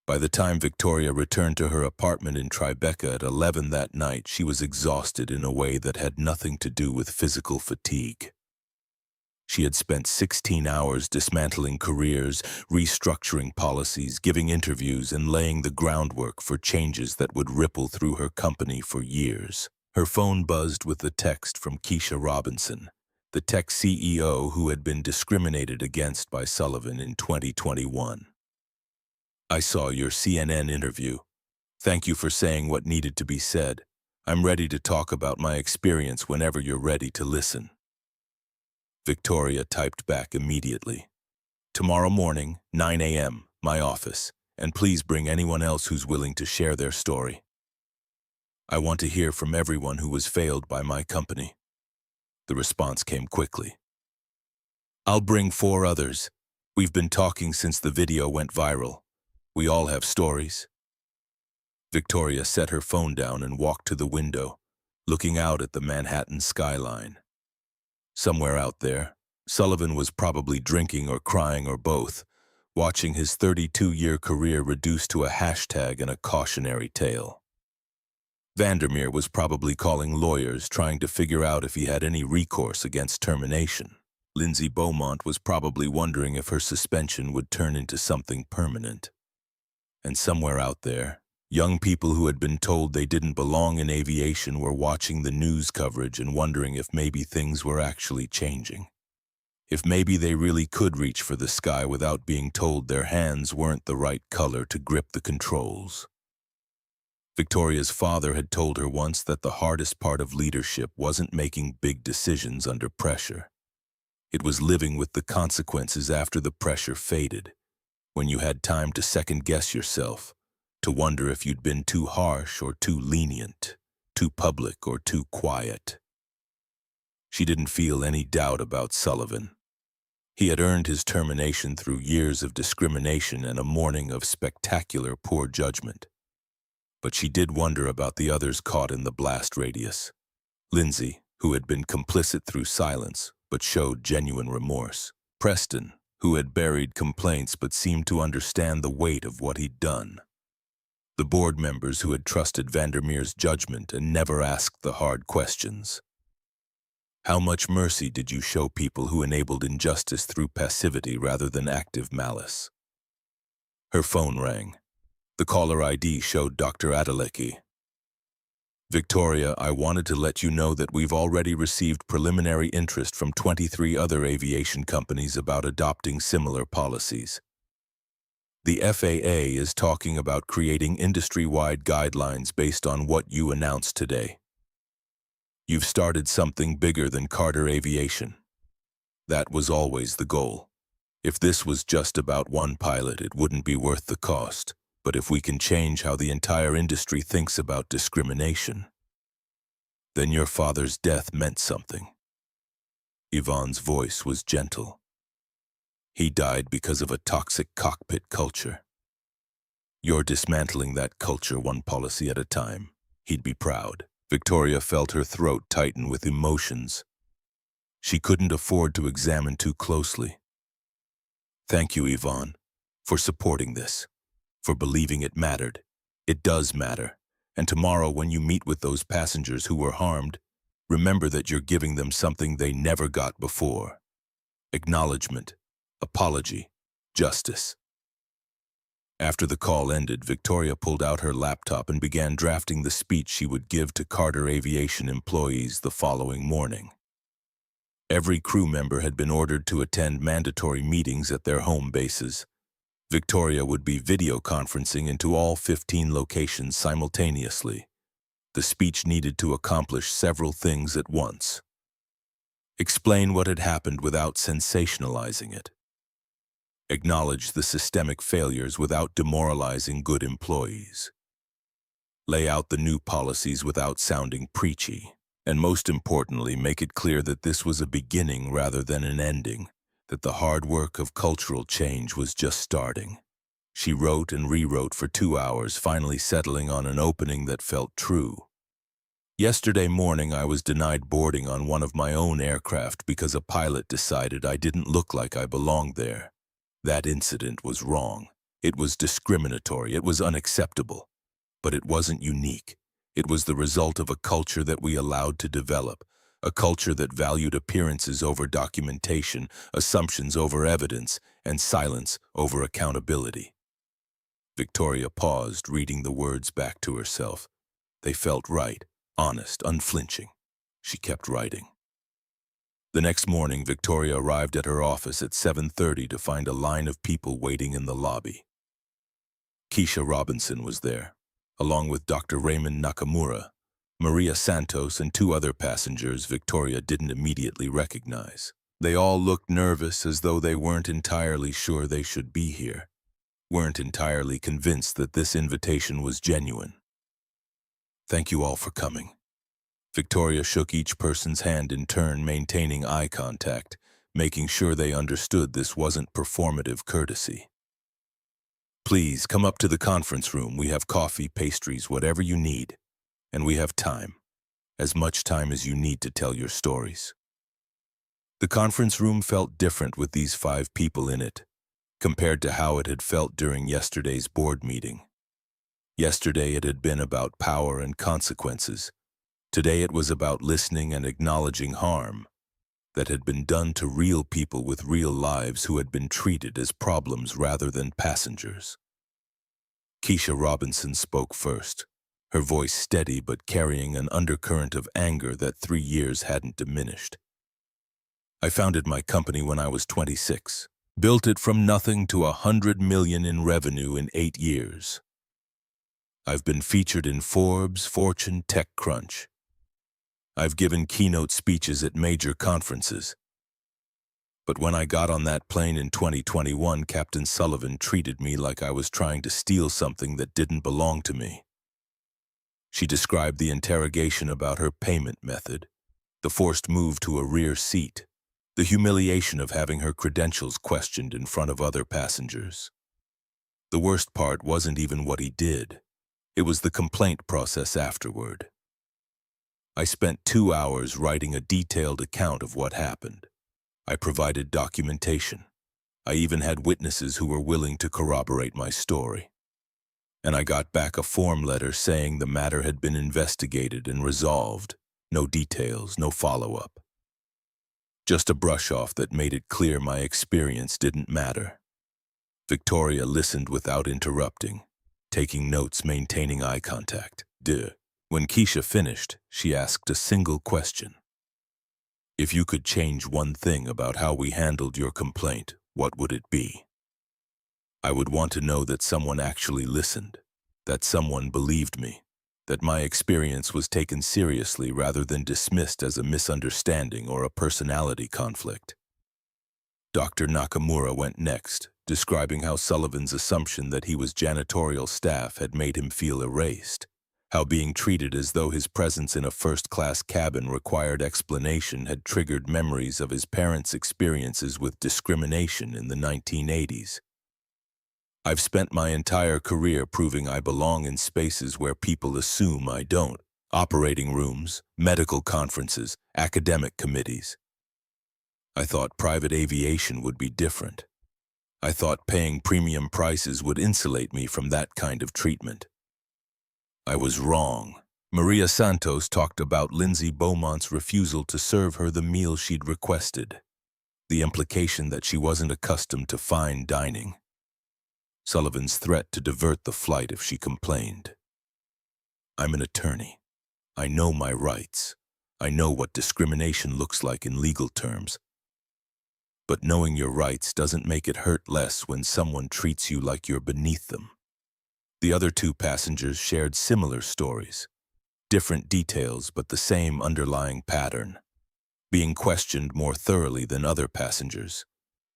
By the time Victoria returned to her apartment in Tribeca at 11 that night, she was exhausted in a way that had nothing to do with physical fatigue. She had spent 16 hours dismantling careers, restructuring policies, giving interviews, and laying the groundwork for changes that would ripple through her company for years. Her phone buzzed with the text from Keisha Robinson, the tech CEO who had been discriminated against by Sullivan in 2021. I saw your CNN interview. Thank you for saying what needed to be said. I'm ready to talk about my experience whenever you're ready to listen. Victoria typed back immediately. Tomorrow morning, 9 a.m., my office, and please bring anyone else who's willing to share their story. I want to hear from everyone who was failed by my company. The response came quickly. I'll bring 4 others. We've been talking since the video went viral. We all have stories. Victoria set her phone down and walked to the window, looking out at the Manhattan skyline. Somewhere out there, Sullivan was probably drinking or crying or both, watching his 32-year career reduced to a hashtag and a cautionary tale. Vandermeer was probably calling lawyers, trying to figure out if he had any recourse against termination. Lindsay Beaumont was probably wondering if her suspension would turn into something permanent. And somewhere out there, young people who had been told they didn't belong in aviation were watching the news coverage and wondering if maybe things were actually changing. If maybe they really could reach for the sky without being told their hands weren't the right color to grip the controls. Victoria's father had told her once that the hardest part of leadership wasn't making big decisions under pressure. It was living with the consequences after the pressure faded, when you had time to second-guess yourself, to wonder if you'd been too harsh or too lenient, too public or too quiet. She didn't feel any doubt about Sullivan. He had earned his termination through years of discrimination and a morning of spectacular poor judgment. But she did wonder about the others caught in the blast radius. Lindsay, who had been complicit through silence but showed genuine remorse. Preston, who had buried complaints but seemed to understand the weight of what he'd done. The board members who had trusted Vandermeer's judgment and never asked the hard questions. How much mercy did you show people who enabled injustice through passivity rather than active malice? Her phone rang. The caller ID showed Dr. Adeleki. Victoria, I wanted to let you know that we've already received preliminary interest from 23 other aviation companies about adopting similar policies. The FAA is talking about creating industry-wide guidelines based on what you announced today. You've started something bigger than Carter Aviation. That was always the goal. If this was just about one pilot, it wouldn't be worth the cost. But if we can change how the entire industry thinks about discrimination, then your father's death meant something. Yvonne's voice was gentle. He died because of a toxic cockpit culture. You're dismantling that culture one policy at a time. He'd be proud. Victoria felt her throat tighten with emotions. She couldn't afford to examine too closely. Thank you, Yvonne, for supporting this, for believing it mattered. It does matter. And tomorrow when you meet with those passengers who were harmed, remember that you're giving them something they never got before. Acknowledgement, apology, justice. After the call ended, Victoria pulled out her laptop and began drafting the speech she would give to Carter Aviation employees the following morning. Every crew member had been ordered to attend mandatory meetings at their home bases. Victoria would be video conferencing into all 15 locations simultaneously. The speech needed to accomplish several things at once. Explain what had happened without sensationalizing it. Acknowledge the systemic failures without demoralizing good employees. Lay out the new policies without sounding preachy. And most importantly, make it clear that this was a beginning rather than an ending, that the hard work of cultural change was just starting. She wrote and rewrote for 2 hours, finally settling on an opening that felt true. Yesterday morning, I was denied boarding on one of my own aircraft because a pilot decided I didn't look like I belonged there. That incident was wrong. It was discriminatory. It was unacceptable. But it wasn't unique. It was the result of a culture that we allowed to develop, a culture that valued appearances over documentation, assumptions over evidence, and silence over accountability. Victoria paused, reading the words back to herself. They felt right, honest, unflinching. She kept writing. The next morning, Victoria arrived at her office at 7:30 to find a line of people waiting in the lobby. Keisha Robinson was there, along with Dr. Raymond Nakamura, Maria Santos, and 2 other passengers Victoria didn't immediately recognize. They all looked nervous, as though they weren't entirely sure they should be here, weren't entirely convinced that this invitation was genuine. Thank you all for coming. Victoria shook each person's hand in turn, maintaining eye contact, making sure they understood this wasn't performative courtesy. Please come up to the conference room. We have coffee, pastries, whatever you need. And we have time. As much time as you need to tell your stories. The conference room felt different with these 5 people in it, compared to how it had felt during yesterday's board meeting. Yesterday it had been about power and consequences. Today it was about listening and acknowledging harm that had been done to real people with real lives who had been treated as problems rather than passengers. Keisha Robinson spoke first, her voice steady but carrying an undercurrent of anger that 3 years hadn't diminished. I founded my company when I was 26, built it from nothing to $100 million in revenue in 8 years. I've been featured in Forbes, Fortune, TechCrunch. I've given keynote speeches at major conferences. But when I got on that plane in 2021, Captain Sullivan treated me like I was trying to steal something that didn't belong to me. She described the interrogation about her payment method, the forced move to a rear seat, the humiliation of having her credentials questioned in front of other passengers. The worst part wasn't even what he did. It was the complaint process afterward. I spent 2 hours writing a detailed account of what happened. I provided documentation. I even had witnesses who were willing to corroborate my story. And I got back a form letter saying the matter had been investigated and resolved. No details, no follow-up. Just a brush-off that made it clear my experience didn't matter. Victoria listened without interrupting. taking notes, maintaining eye contact. When Keisha finished, she asked a single question. If you could change one thing about how we handled your complaint, what would it be? I would want to know that someone actually listened, that someone believed me, that my experience was taken seriously rather than dismissed as a misunderstanding or a personality conflict. Dr. Nakamura went next, describing how Sullivan's assumption that he was janitorial staff had made him feel erased, how being treated as though his presence in a first-class cabin required explanation had triggered memories of his parents' experiences with discrimination in the 1980s. I've spent my entire career proving I belong in spaces where people assume I don't. Operating rooms, medical conferences, academic committees. I thought private aviation would be different. I thought paying premium prices would insulate me from that kind of treatment. I was wrong. Maria Santos talked about Lindsay Beaumont's refusal to serve her the meal she'd requested, the implication that she wasn't accustomed to fine dining. Sullivan's threat to divert the flight if she complained. I'm an attorney. I know my rights. I know what discrimination looks like in legal terms. But knowing your rights doesn't make it hurt less when someone treats you like you're beneath them. The other two passengers shared similar stories. Different details, but the same underlying pattern. Being questioned more thoroughly than other passengers.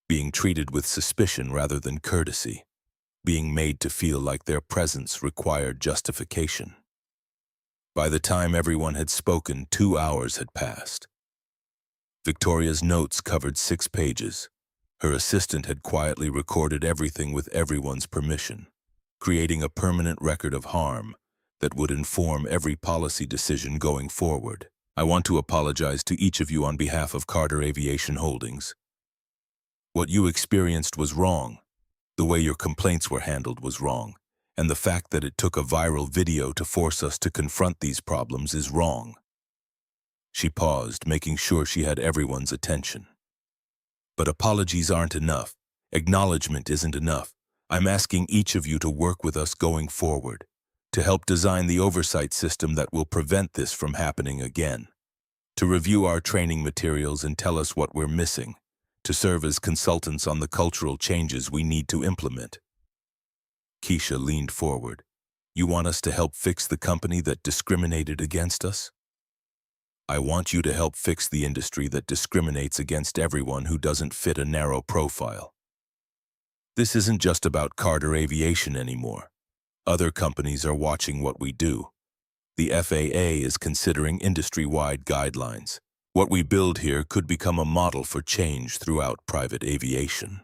Being treated with suspicion rather than courtesy. Being made to feel like their presence required justification. By the time everyone had spoken, 2 hours had passed. Victoria's notes covered 6 pages. Her assistant had quietly recorded everything with everyone's permission, creating a permanent record of harm that would inform every policy decision going forward. I want to apologize to each of you on behalf of Carter Aviation Holdings. What you experienced was wrong. The way your complaints were handled was wrong, and the fact that it took a viral video to force us to confront these problems is wrong. She paused, making sure she had everyone's attention. But apologies aren't enough. Acknowledgement isn't enough. I'm asking each of you to work with us going forward, to help design the oversight system that will prevent this from happening again, to review our training materials and tell us what we're missing, to serve as consultants on the cultural changes we need to implement. Keisha leaned forward. You want us to help fix the company that discriminated against us? I want you to help fix the industry that discriminates against everyone who doesn't fit a narrow profile. This isn't just about Carter Aviation anymore. Other companies are watching what we do. The FAA is considering industry-wide guidelines. What we build here could become a model for change throughout private aviation.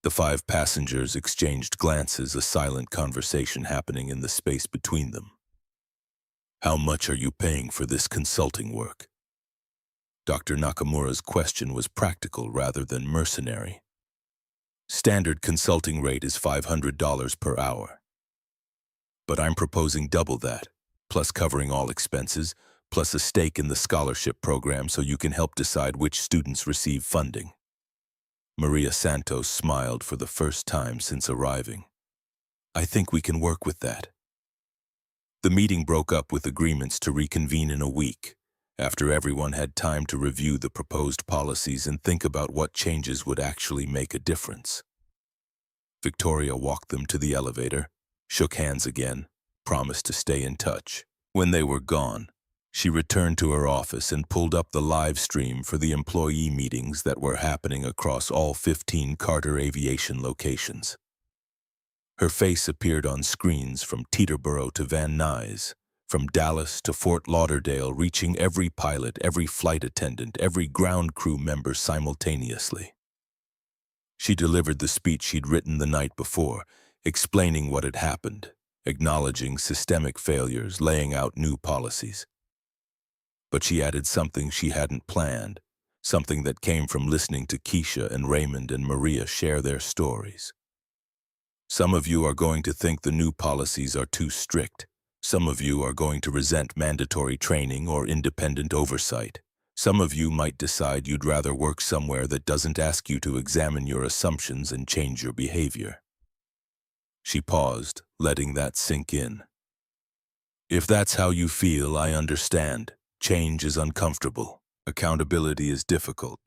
The 5 passengers exchanged glances, a silent conversation happening in the space between them. How much are you paying for this consulting work? Dr. Nakamura's question was practical rather than mercenary. Standard consulting rate is $500 per hour. But I'm proposing double that, plus covering all expenses, plus a stake in the scholarship program so you can help decide which students receive funding. Maria Santos smiled for the first time since arriving. I think we can work with that. The meeting broke up with agreements to reconvene in a week, after everyone had time to review the proposed policies and think about what changes would actually make a difference. Victoria walked them to the elevator, shook hands again, promised to stay in touch. When they were gone, she returned to her office and pulled up the live stream for the employee meetings that were happening across all 15 Carter Aviation locations. Her face appeared on screens from Teterboro to Van Nuys, from Dallas to Fort Lauderdale, reaching every pilot, every flight attendant, every ground crew member simultaneously. She delivered the speech she'd written the night before, explaining what had happened, acknowledging systemic failures, laying out new policies. But she added something she hadn't planned, something that came from listening to Keisha and Raymond and Maria share their stories. Some of you are going to think the new policies are too strict. Some of you are going to resent mandatory training or independent oversight. Some of you might decide you'd rather work somewhere that doesn't ask you to examine your assumptions and change your behavior. She paused, letting that sink in. If that's how you feel, I understand. Change is uncomfortable. Accountability is difficult.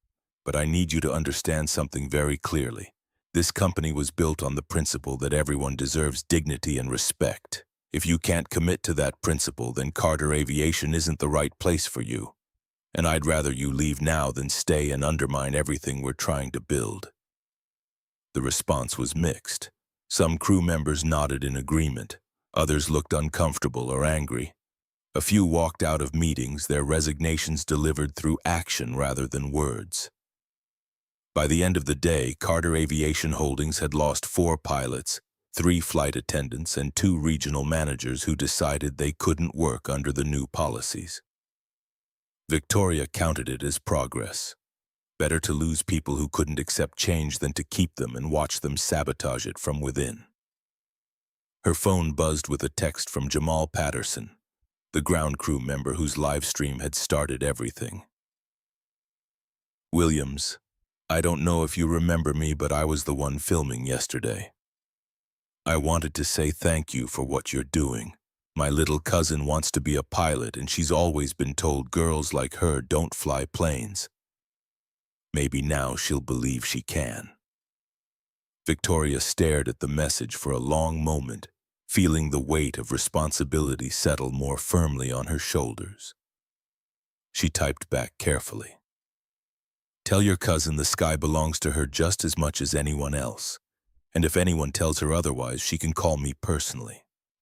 But I need you to understand something very clearly. This company was built on the principle that everyone deserves dignity and respect. If you can't commit to that principle, then Carter Aviation isn't the right place for you. And I'd rather you leave now than stay and undermine everything we're trying to build. The response was mixed. Some crew members nodded in agreement. Others looked uncomfortable or angry. A few walked out of meetings, their resignations delivered through action rather than words. By the end of the day, Carter Aviation Holdings had lost 4 pilots, 3 flight attendants, and 2 regional managers who decided they couldn't work under the new policies. Victoria counted it as progress. Better to lose people who couldn't accept change than to keep them and watch them sabotage it from within. Her phone buzzed with a text from Jamal Patterson, the ground crew member whose live stream had started everything. Williams, I don't know if you remember me, but I was the one filming yesterday. I wanted to say thank you for what you're doing. My little cousin wants to be a pilot, and she's always been told girls like her don't fly planes. Maybe now she'll believe she can. Victoria stared at the message for a long moment, feeling the weight of responsibility settle more firmly on her shoulders. She typed back carefully. Tell your cousin the sky belongs to her just as much as anyone else, and if anyone tells her otherwise, she can call me personally.